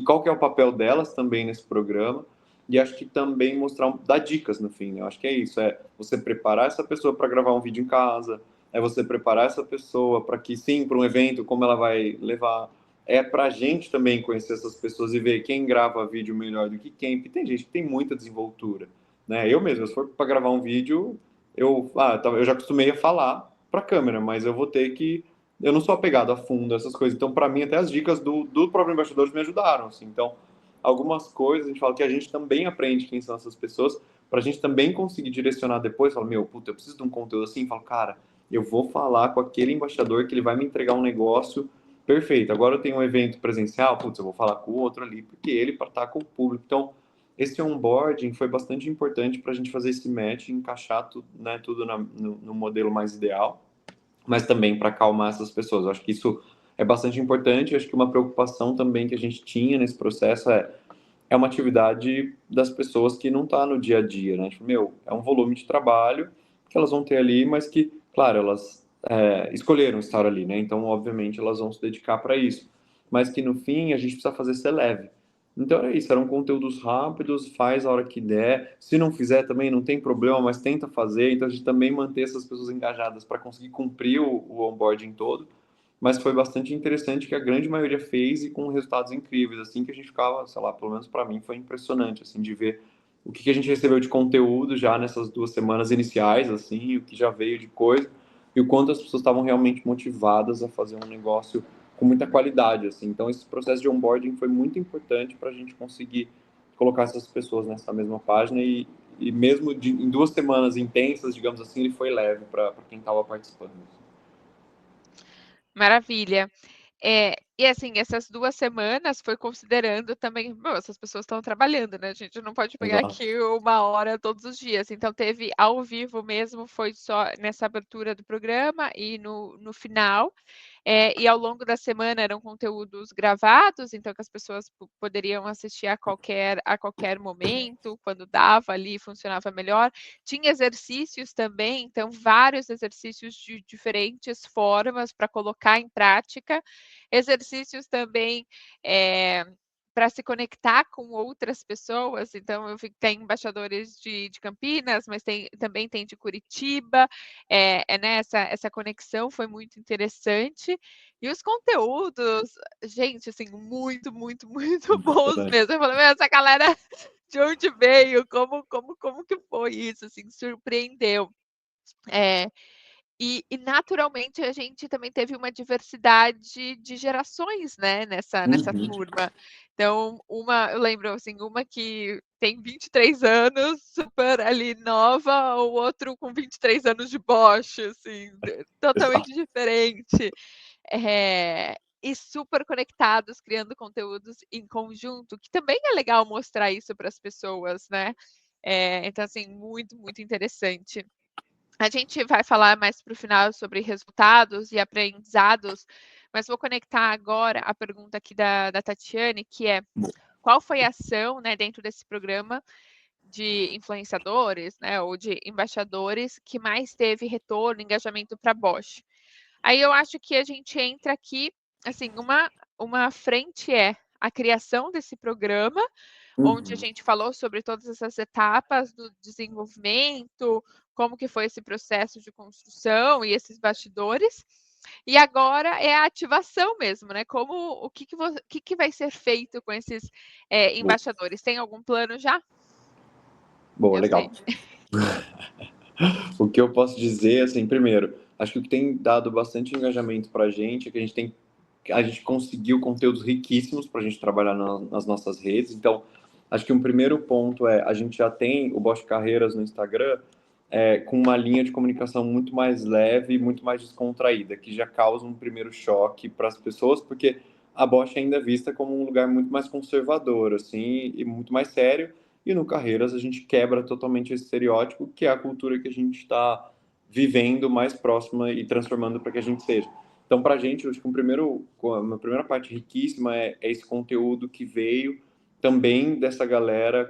Qual que é o papel delas também nesse programa. E acho que também dar dicas no fim, né? Eu acho que é isso, é você preparar essa pessoa para gravar um vídeo em casa, é você preparar essa pessoa para que, sim, para um evento, como ela vai levar. É para a gente também conhecer essas pessoas e ver quem grava vídeo melhor do que quem, porque tem gente que tem muita desenvoltura, né? Eu mesmo, se for para gravar um vídeo, eu já acostumei a falar para a câmera, mas eu vou ter que. Eu não sou apegado a fundo a essas coisas, então, para mim, até as dicas do próprio Embaixadores me ajudaram, assim. Então, algumas coisas a gente fala que a gente também aprende quem são essas pessoas, para a gente também conseguir direcionar depois, fala, meu, puta, eu preciso de um conteúdo assim, falo, cara, eu vou falar com aquele embaixador que ele vai me entregar um negócio perfeito. Agora eu tenho um evento presencial, putz, eu vou falar com o outro ali, porque ele para estar com o público. Então, esse onboarding foi bastante importante para a gente fazer esse match, encaixar tudo, né, tudo no modelo mais ideal, mas também para acalmar essas pessoas. Eu acho que isso é bastante importante. Eu acho que uma preocupação também que a gente tinha nesse processo é uma atividade das pessoas que não está no dia a dia, né? Tipo, é um volume de trabalho que elas vão ter ali, mas que, claro, elas escolheram estar ali, né? Então, obviamente, elas vão se dedicar para isso. Mas que no fim a gente precisa fazer ser leve. Então era isso, eram conteúdos rápidos, faz a hora que der. Se não fizer também não tem problema, mas tenta fazer. Então a gente também manter essas pessoas engajadas para conseguir cumprir o onboarding todo. Mas foi bastante interessante que a grande maioria fez e com resultados incríveis, assim que a gente ficava, sei lá, pelo menos para mim foi impressionante, assim, de ver o que a gente recebeu de conteúdo já nessas 2 semanas iniciais, assim, o que já veio de coisa e o quanto as pessoas estavam realmente motivadas a fazer um negócio com muita qualidade, assim. Então esse processo de onboarding foi muito importante para a gente conseguir colocar essas pessoas nessa mesma página e mesmo em 2 semanas intensas, digamos assim, ele foi leve para quem estava participando. Maravilha. E assim, essas 2 semanas foi considerando também, bom, essas pessoas estão trabalhando, né, a gente não pode pegar Exato. aqui 1 hora todos os dias, então teve ao vivo mesmo, foi só nessa abertura do programa e no final, e ao longo da semana eram conteúdos gravados, então que as pessoas poderiam assistir a qualquer momento, quando dava ali, funcionava melhor. Tinha exercícios também, então vários exercícios de diferentes formas para colocar em prática. Exercícios também, para se conectar com outras pessoas, então eu vi que tem embaixadores de Campinas, mas também tem de Curitiba, né, essa conexão foi muito interessante. E os conteúdos, gente, assim, muito, muito, muito bons Impressionante. mesmo. Eu falei: "Meu, essa galera de onde veio? Como que foi isso?", assim, surpreendeu. É. E naturalmente a gente também teve uma diversidade de gerações, né, nessa Uhum. turma. Então, eu lembro, assim, uma que tem 23 anos, super ali nova, o outro com 23 anos de Bosch, assim, totalmente diferente. E super conectados, criando conteúdos em conjunto, que também é legal mostrar isso para as pessoas, né. Então, assim, muito, muito interessante. A gente vai falar mais para o final sobre resultados e aprendizados, mas vou conectar agora a pergunta aqui da Tatiane, que é: qual foi a ação, né, dentro desse programa de influenciadores, né, ou de embaixadores, que mais teve retorno, engajamento para Bosch? Aí eu acho que a gente entra aqui, assim, uma frente é a criação desse programa, onde a Uhum. gente falou sobre todas essas etapas do desenvolvimento, como que foi esse processo de construção e esses bastidores. E agora é a ativação mesmo, né? O que vai ser feito com esses embaixadores? Tem algum plano já? Boa, Eu sei. legal. O que eu posso dizer, assim, primeiro, acho que o que tem dado bastante engajamento para a gente é que a gente conseguiu conteúdos riquíssimos para a gente trabalhar nas nossas redes. Então, acho que um primeiro ponto é a gente já tem o Bosch Carreiras no Instagram com uma linha de comunicação muito mais leve e muito mais descontraída, que já causa um primeiro choque para as pessoas, porque a Bosch ainda é vista como um lugar muito mais conservador, assim, e muito mais sério. E no Carreiras a gente quebra totalmente esse estereótipo, que é a cultura que a gente está vivendo mais próxima e transformando para que a gente seja. Então, para a gente, eu acho que uma primeira parte riquíssima é esse conteúdo que veio também dessa galera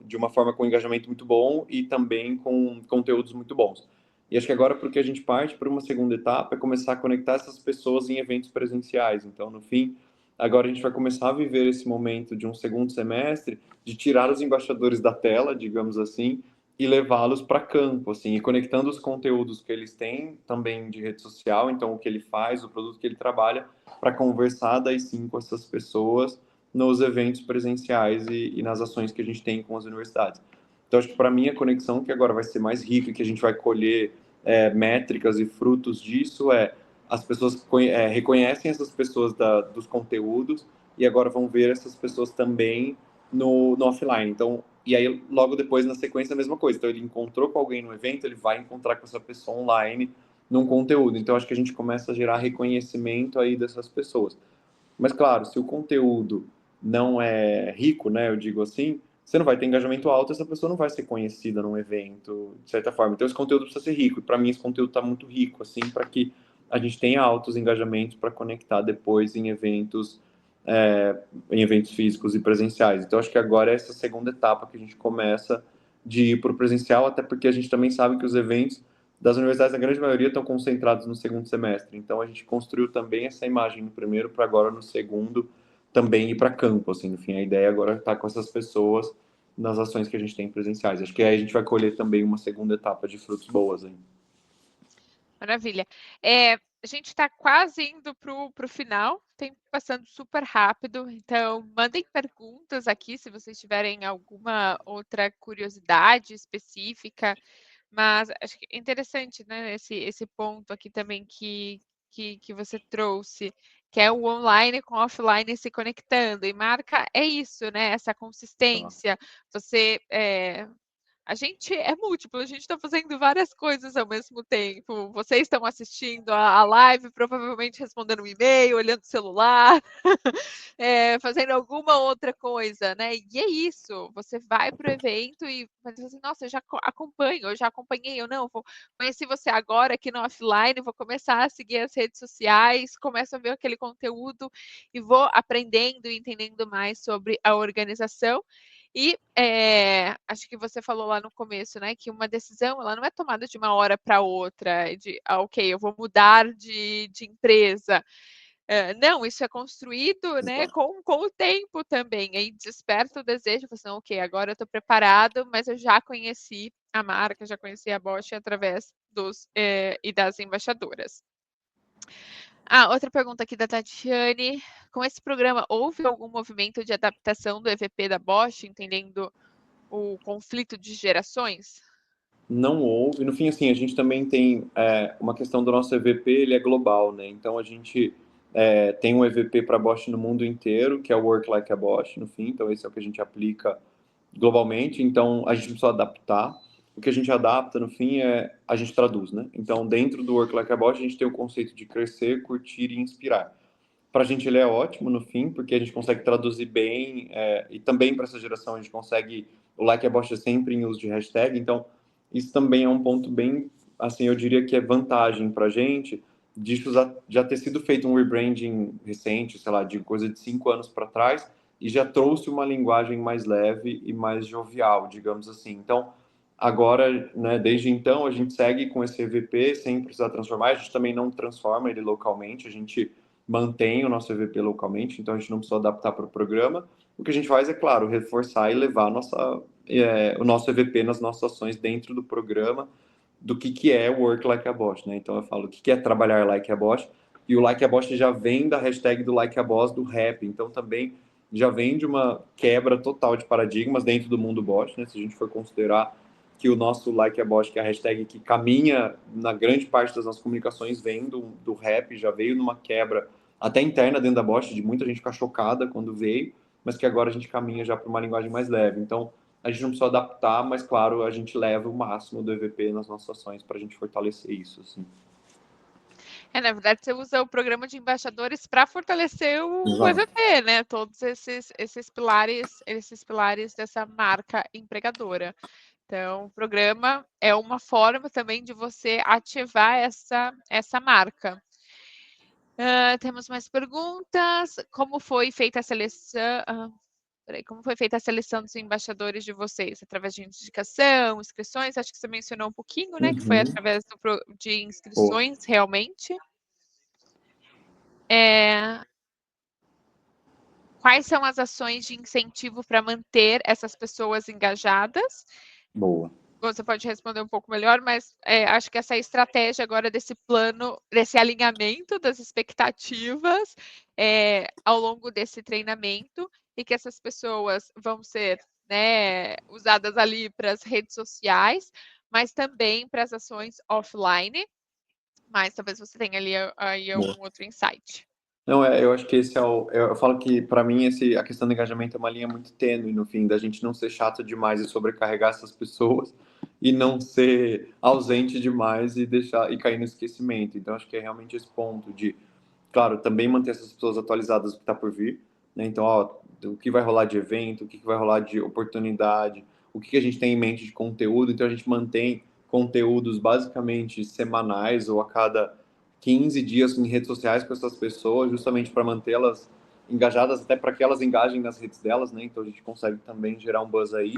de uma forma com engajamento muito bom e também com conteúdos muito bons. E acho que agora, porque a gente parte para uma segunda etapa, é começar a conectar essas pessoas em eventos presenciais. Então, no fim, agora a gente vai começar a viver esse momento de um segundo semestre de tirar os embaixadores da tela, digamos assim, e levá-los para campo, assim, e conectando os conteúdos que eles têm também de rede social, então o que ele faz, o produto que ele trabalha, para conversar daí sim com essas pessoas nos eventos presenciais e nas ações que a gente tem com as universidades. Então, acho que para mim a conexão que agora vai ser mais rica, que a gente vai colher métricas e frutos disso, as pessoas reconhecem essas pessoas dos conteúdos e agora vão ver essas pessoas também no offline. Então, e aí logo depois na sequência a mesma coisa. Então ele encontrou com alguém no evento, ele vai encontrar com essa pessoa online num conteúdo. Então acho que a gente começa a gerar reconhecimento aí dessas pessoas. Mas claro, se o conteúdo não é rico, né, eu digo assim, você não vai ter engajamento alto, essa pessoa não vai ser conhecida num evento, de certa forma. Então esse conteúdo precisa ser rico. E para mim esse conteúdo está muito rico, assim, para que a gente tenha altos engajamentos para conectar depois em eventos físicos e presenciais. Então acho que agora é essa segunda etapa que a gente começa de ir para o presencial, até porque a gente também sabe que os eventos das universidades, a grande maioria, estão concentrados no segundo semestre. Então, a gente construiu também essa imagem no primeiro para agora, no segundo, também ir para campo, assim, no fim, a ideia agora é estar com essas pessoas nas ações que a gente tem presenciais. Acho que aí a gente vai colher também uma segunda etapa de frutos boas, hein? Maravilha. A gente está quase indo para o final, tempo passando super rápido, então mandem perguntas aqui se vocês tiverem alguma outra curiosidade específica, mas acho que é interessante, né, esse ponto aqui também que você trouxe, que é o online com o offline se conectando, e marca é isso, né, essa consistência, você a gente é múltiplo, a gente está fazendo várias coisas ao mesmo tempo. Vocês estão assistindo a live, provavelmente respondendo um e-mail, olhando o celular, fazendo alguma outra coisa, né? E é isso, você vai para o evento e vai dizer assim, nossa, eu já acompanho, eu já acompanhei, eu não, conheci você agora aqui no offline, vou começar a seguir as redes sociais, começo a ver aquele conteúdo e vou aprendendo e entendendo mais sobre a organização. E acho que você falou lá no começo, né, que uma decisão ela não é tomada de uma hora para outra, de ok, eu vou mudar de empresa. Não, isso é construído, né, com o tempo também. Aí desperta o desejo, assim, ok, agora eu estou preparado, mas eu já conheci a marca, já conheci a Bosch através dos e das embaixadoras. Outra pergunta aqui da Tatiane. Com esse programa, houve algum movimento de adaptação do EVP da Bosch, entendendo o conflito de gerações? Não houve. No fim, assim, a gente também tem uma questão do nosso EVP, ele é global, né? Então, a gente tem um EVP para Bosch no mundo inteiro, que é o Work Like a Bosch, no fim. Então, esse é o que a gente aplica globalmente. Então, a gente precisa adaptar. O que a gente adapta, no fim, a gente traduz, né? Então, dentro do Work Like a Bosch, a gente tem o conceito de crescer, curtir e inspirar. Para a gente ele é ótimo no fim, porque a gente consegue traduzir bem, e também para essa geração a gente consegue, o Like a Bosch é sempre em uso de hashtag, então isso também é um ponto bem, assim, eu diria que é vantagem para a gente, disso já ter sido feito um rebranding recente, sei lá, de coisa de 5 anos para trás, e já trouxe uma linguagem mais leve e mais jovial, digamos assim. Então, agora, né, desde então, a gente segue com esse EVP sem precisar transformar, a gente também não transforma ele localmente, a gente mantém o nosso EVP localmente, então a gente não precisa adaptar para o programa. O que a gente faz é, claro, reforçar e levar o nosso EVP nas nossas ações dentro do programa do que é o Work Like a Bosch, né? Então eu falo o que é trabalhar Like a Bosch, e o Like a Bosch já vem da hashtag do Like a Boss do rap, então também já vem de uma quebra total de paradigmas dentro do mundo Bosch, né? Se a gente for considerar que o nosso Like a Bosch, que é a hashtag que caminha na grande parte das nossas comunicações, vem do rap, já veio numa quebra até interna dentro da Bosch, de muita gente ficar chocada quando veio, mas que agora a gente caminha já para uma linguagem mais leve. Então, a gente não precisa adaptar, mas, claro, a gente leva o máximo do EVP nas nossas ações para a gente fortalecer isso, assim. Na verdade, você usa o programa de embaixadores para fortalecer o Exato. EVP, né? Todos esses pilares dessa marca empregadora. Então, o programa é uma forma também de você ativar essa marca. Temos mais perguntas. Como foi feita a seleção? Como foi feita a seleção dos embaixadores de vocês? Através de indicação, inscrições? Acho que você mencionou um pouquinho, né? Que foi através de inscrições, realmente. Quais são as ações de incentivo para manter essas pessoas engajadas? Boa. Você pode responder um pouco melhor, mas acho que essa estratégia agora desse plano, desse alinhamento das expectativas ao longo desse treinamento, e que essas pessoas vão ser, né, usadas ali para as redes sociais, mas também para as ações offline. Mas talvez você tenha ali aí algum outro insight. Não, eu acho que esse eu falo que, para mim, a questão do engajamento é uma linha muito tênue, no fim, da gente não ser chato demais e sobrecarregar essas pessoas e não ser ausente demais e cair no esquecimento. Então, acho que é realmente esse ponto de, claro, também manter essas pessoas atualizadas do que está por vir, né? Então, o que vai rolar de evento, o que vai rolar de oportunidade, o que a gente tem em mente de conteúdo. Então, a gente mantém conteúdos basicamente semanais ou a cada 15 dias em redes sociais com essas pessoas, justamente para mantê-las engajadas, até para que elas engajem nas redes delas, né? Então a gente consegue também gerar um buzz aí,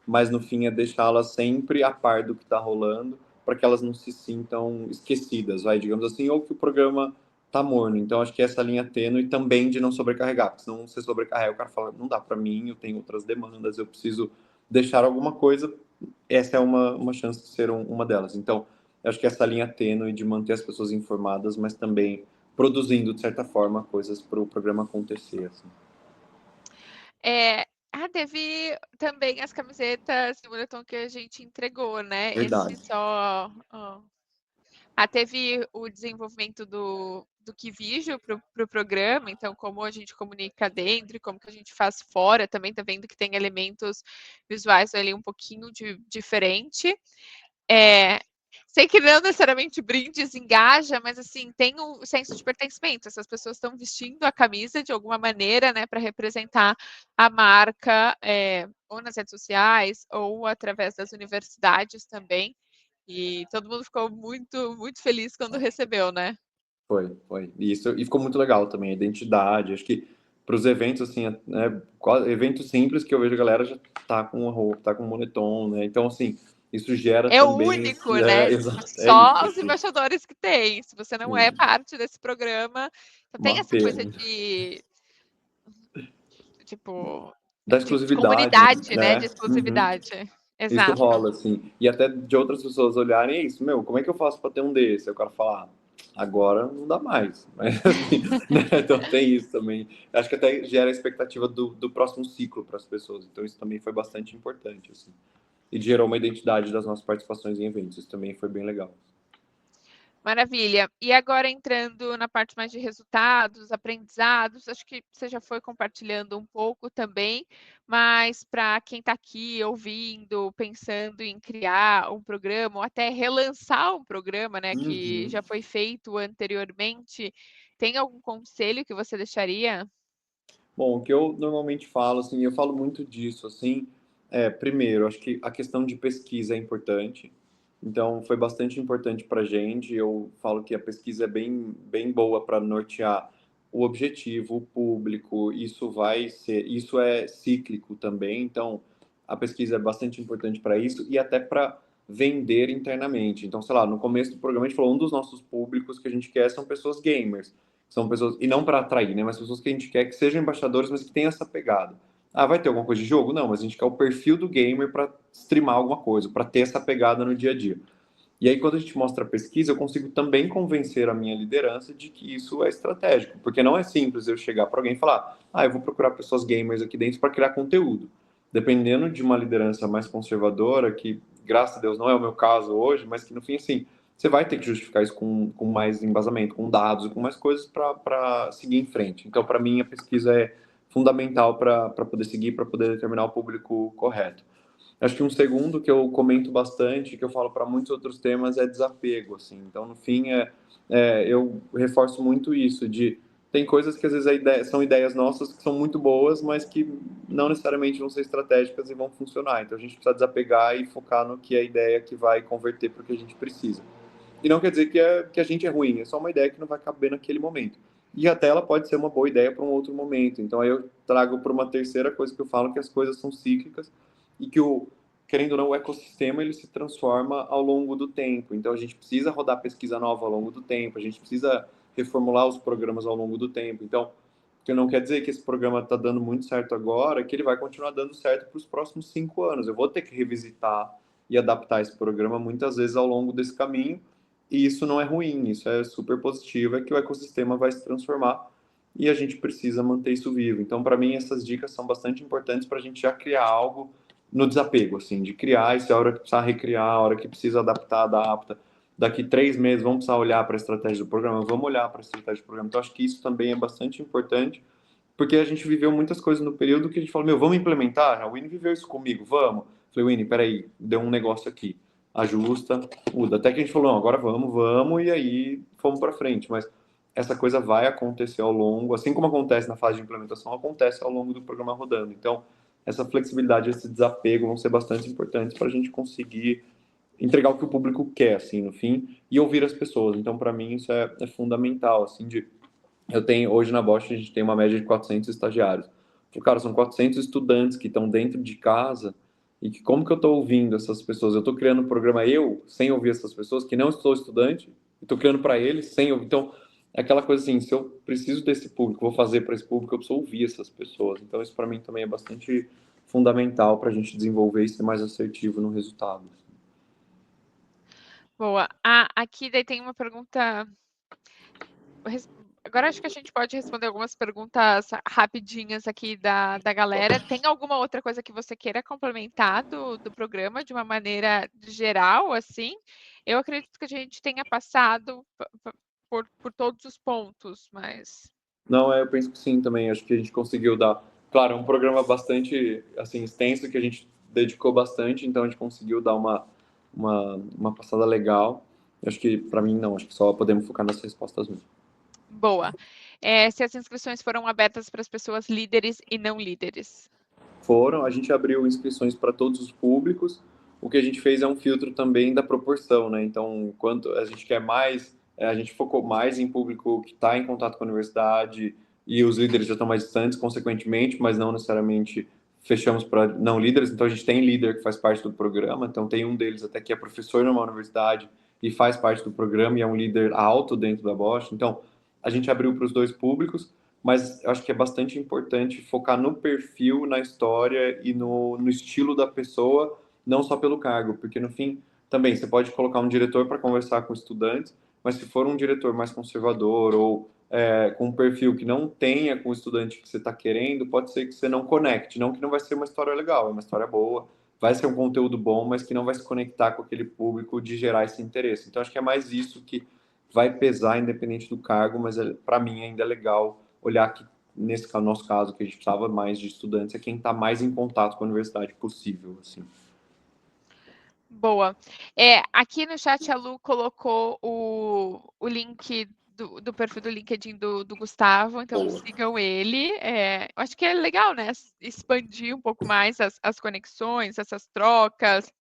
mas no fim é deixá-las sempre a par do que está rolando, para que elas não se sintam esquecidas, vai, digamos assim, ou que o programa tá morno. Então, acho que essa linha tênue também de não sobrecarregar, porque senão você sobrecarrega, o cara fala, não dá para mim, eu tenho outras demandas, eu preciso deixar alguma coisa, essa é uma chance de ser uma delas. Então, eu acho que essa linha tênue de manter as pessoas informadas, mas também produzindo, de certa forma, coisas para o programa acontecer, assim. Teve também as camisetas e o moletom que a gente entregou, né? Verdade. Esse só... teve o desenvolvimento do Kivijo para o programa, então como a gente comunica dentro e como que a gente faz fora, também tá vendo que tem elementos visuais ali um pouquinho diferente. Sei que não necessariamente brindes engaja, mas assim, tem um senso de pertencimento. Essas pessoas estão vestindo a camisa de alguma maneira, né, para representar a marca, ou nas redes sociais, ou através das universidades também. E todo mundo ficou muito, muito feliz quando recebeu, né? Foi. E ficou muito legal também, a identidade. Acho que para os eventos, assim, né, eventos simples que eu vejo a galera já tá com a roupa, tá com o moletom, né? Então, assim, isso gera É o também... único, né? Exato, é Só isso, os assim. embaixadores que têm. Se você não é parte desse programa, então tem Uma essa coisa pena. de, tipo, Da de exclusividade, comunidade, né? De né? Uhum. exclusividade. Isso Exato. rola, assim. E até de outras pessoas olharem isso, meu, como é que eu faço para ter um desse? Aí o cara fala, agora não dá mais. Mas, assim, né? Então tem isso também. Acho que até gera a expectativa do próximo ciclo para as pessoas. Então isso também foi bastante importante, assim. E gerou uma identidade das nossas participações em eventos. Isso também foi bem legal. Maravilha. E agora entrando na parte mais de resultados, aprendizados, acho que você já foi compartilhando um pouco também, mas para quem está aqui ouvindo, pensando em criar um programa ou até relançar um programa, né, que já foi feito anteriormente, tem algum conselho que você deixaria? Bom, o que eu normalmente falo, assim, eu falo muito disso, assim, primeiro, acho que a questão de pesquisa é importante. Então, foi bastante importante para a gente. Eu falo que a pesquisa é bem boa para nortear o objetivo, o público. Isso é cíclico também. Então, a pesquisa é bastante importante para isso e até para vender internamente. Então, sei lá, no começo do programa a gente falou, um dos nossos públicos que a gente quer são pessoas gamers. São pessoas, e não para atrair, né? Mas pessoas que a gente quer que sejam embaixadores, mas que tenham essa pegada. Vai ter alguma coisa de jogo? Não, mas a gente quer o perfil do gamer para streamar alguma coisa, para ter essa pegada no dia a dia. E aí, quando a gente mostra a pesquisa, eu consigo também convencer a minha liderança de que isso é estratégico, porque não é simples eu chegar para alguém e falar, eu vou procurar pessoas gamers aqui dentro para criar conteúdo. Dependendo de uma liderança mais conservadora, que, graças a Deus, não é o meu caso hoje, mas que, no fim, assim, você vai ter que justificar isso com mais embasamento, com dados, com mais coisas para seguir em frente. Então, para mim, a pesquisa é fundamental para poder seguir, para poder determinar o público correto. Acho que um segundo que eu comento bastante, que eu falo para muitos outros temas, é desapego, assim. Então, no fim, eu reforço muito isso, tem coisas que às vezes são ideias nossas que são muito boas, mas que não necessariamente vão ser estratégicas e vão funcionar. Então, a gente precisa desapegar e focar no que é a ideia que vai converter para o que a gente precisa. E não quer dizer que a gente é ruim, é só uma ideia que não vai caber naquele momento. E até ela pode ser uma boa ideia para um outro momento. Então, aí eu trago para uma terceira coisa que eu falo, que as coisas são cíclicas e que querendo ou não, o ecossistema ele se transforma ao longo do tempo. Então a gente precisa rodar pesquisa nova ao longo do tempo, a gente precisa reformular os programas ao longo do tempo. Então, que não quer dizer que esse programa está dando muito certo agora, que ele vai continuar dando certo para os próximos 5 anos. Eu vou ter que revisitar e adaptar esse programa muitas vezes ao longo desse caminho, e isso não é ruim, isso é super positivo, é que o ecossistema vai se transformar e a gente precisa manter isso vivo. Então, para mim, essas dicas são bastante importantes para a gente já criar algo no desapego, assim, de criar, e se a hora que precisar recriar, a hora que precisa adaptar, adapta. Daqui 3 meses vamos precisar olhar para a estratégia do programa, vamos olhar para a estratégia do programa. Então, acho que isso também é bastante importante, porque a gente viveu muitas coisas no período que a gente falou, vamos implementar? A Winnie viveu isso comigo, vamos. Falei, Winnie, peraí, deu um negócio aqui. Ajusta, muda. Até que a gente falou, não, agora vamos, e aí fomos para frente. Mas essa coisa vai acontecer ao longo, assim como acontece na fase de implementação, acontece ao longo do programa rodando. Então, essa flexibilidade, esse desapego vão ser bastante importantes para a gente conseguir entregar o que o público quer, assim, no fim, e ouvir as pessoas. Então, para mim, isso é fundamental, assim, hoje na Bosch, a gente tem uma média de 400 estagiários. Cara, são 400 estudantes que estão dentro de casa e que como que eu estou ouvindo essas pessoas? Eu estou criando um programa sem ouvir essas pessoas, que não estou estudante, e estou criando para eles sem ouvir. Então, é aquela coisa assim, se eu preciso desse público, vou fazer para esse público, eu preciso ouvir essas pessoas. Então, isso para mim também é bastante fundamental para a gente desenvolver e ser mais assertivo no resultado. Boa. Aqui daí tem uma pergunta. Agora acho que a gente pode responder algumas perguntas rapidinhas aqui da galera. Tem alguma outra coisa que você queira complementar do programa de uma maneira geral, assim? Eu acredito que a gente tenha passado por todos os pontos, mas... Não, eu penso que sim também. Acho que a gente conseguiu dar... Claro, é um programa bastante assim, extenso, que a gente dedicou bastante, então a gente conseguiu dar uma passada legal. Acho que, para mim, não. Acho que só podemos focar nas respostas mesmo. Boa. Se as inscrições foram abertas para as pessoas líderes e não líderes? Foram, a gente abriu inscrições para todos os públicos. O que a gente fez é um filtro também da proporção, né? Então, enquanto a gente quer mais, a gente focou mais em público que está em contato com a universidade e os líderes já estão mais distantes, consequentemente, mas não necessariamente fechamos para não líderes. Então, a gente tem líder que faz parte do programa. Então, tem um deles até que é professor numa universidade e faz parte do programa e é um líder alto dentro da Bosch. Então, a gente abriu para os dois públicos, mas eu acho que é bastante importante focar no perfil, na história e no estilo da pessoa, não só pelo cargo, porque no fim, também, você pode colocar um diretor para conversar com estudantes, mas se for um diretor mais conservador ou com um perfil que não tenha com o estudante que você está querendo, pode ser que você não conecte, não que não vai ser uma história legal, é uma história boa, vai ser um conteúdo bom, mas que não vai se conectar com aquele público de gerar esse interesse. Então, acho que é mais isso que vai pesar, independente do cargo, mas para mim ainda é legal olhar que, nesse nosso caso, que a gente precisava mais de estudantes, é quem está mais em contato com a universidade possível, assim. Boa. Aqui no chat a Lu colocou o link do perfil do LinkedIn do Gustavo, então Boa. sigam ele. Eu acho que é legal, né? Expandir um pouco mais as conexões, essas trocas,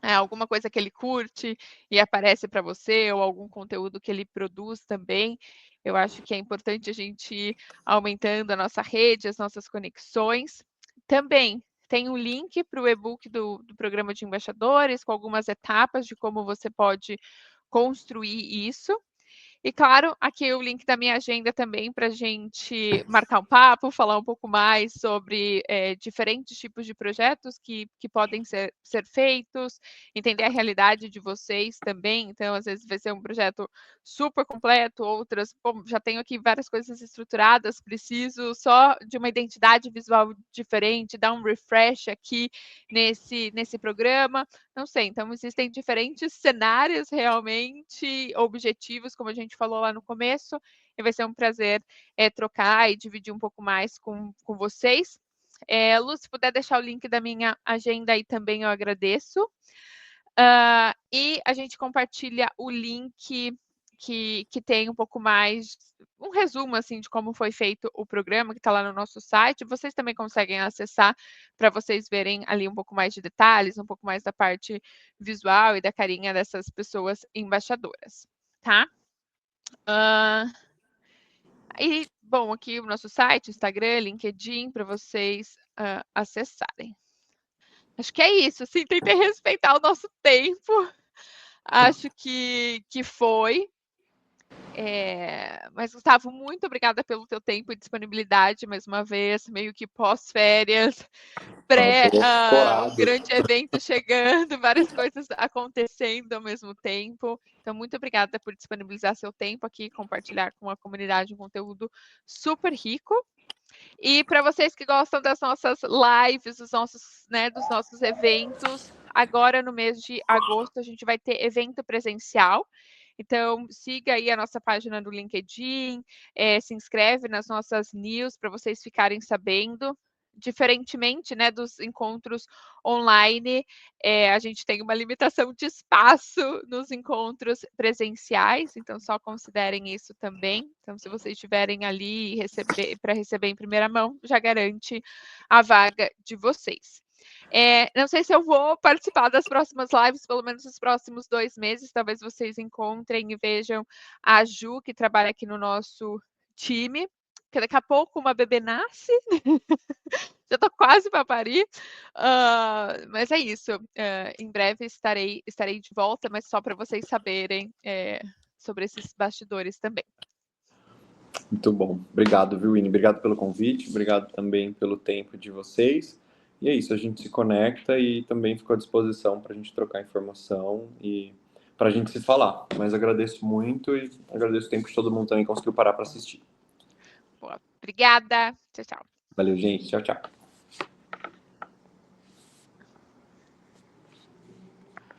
alguma coisa que ele curte e aparece para você, ou algum conteúdo que ele produz também. Eu acho que é importante a gente ir aumentando a nossa rede, as nossas conexões. Também tem um link para o e-book do programa de embaixadores, com algumas etapas de como você pode construir isso. E, claro, aqui o link da minha agenda também para a gente marcar um papo, falar um pouco mais sobre diferentes tipos de projetos que podem ser feitos, entender a realidade de vocês também. Então, às vezes vai ser um projeto super completo, outras, já tenho aqui várias coisas estruturadas, preciso só de uma identidade visual diferente, dar um refresh aqui nesse programa. Não sei, então existem diferentes cenários realmente, objetivos, como a gente falou lá no começo, e vai ser um prazer trocar e dividir um pouco mais com vocês. Lu, se puder deixar o link da minha agenda aí também, eu agradeço. E a gente compartilha o link que tem um pouco mais, um resumo assim de como foi feito o programa, que está lá no nosso site. Vocês também conseguem acessar para vocês verem ali um pouco mais de detalhes, um pouco mais da parte visual e da carinha dessas pessoas embaixadoras, tá? E, bom, aqui o nosso site, Instagram, LinkedIn, para vocês acessarem. Acho que é isso, assim, tentei respeitar o nosso tempo. Acho que foi. Mas, Gustavo, muito obrigada pelo teu tempo e disponibilidade, mais uma vez, meio que pós-férias, um grande evento chegando, várias coisas acontecendo ao mesmo tempo. Então, muito obrigada por disponibilizar seu tempo aqui e compartilhar com a comunidade um conteúdo super rico. E para vocês que gostam das nossas lives, dos nossos eventos, agora no mês de agosto a gente vai ter evento presencial. Então, siga aí a nossa página do LinkedIn, se inscreve nas nossas news para vocês ficarem sabendo. Diferentemente, né, dos encontros online, a gente tem uma limitação de espaço nos encontros presenciais, então só considerem isso também. Então, se vocês estiverem ali para receber em primeira mão, já garante a vaga de vocês. Não sei se eu vou participar das próximas lives, pelo menos nos próximos 2 meses. Talvez vocês encontrem e vejam a Ju, que trabalha aqui no nosso time, que daqui a pouco uma bebê nasce. Já estou quase para parir. Mas é isso. Em breve estarei de volta, mas só para vocês saberem sobre esses bastidores também. Muito bom. Obrigado, viu, Winnie? Obrigado pelo convite, obrigado também pelo tempo de vocês. E é isso, a gente se conecta e também fico à disposição para a gente trocar informação e para a gente se falar. Mas agradeço muito e agradeço o tempo de todo mundo também que conseguiu parar para assistir. Boa. Obrigada. Tchau, tchau. Valeu, gente. Tchau, tchau.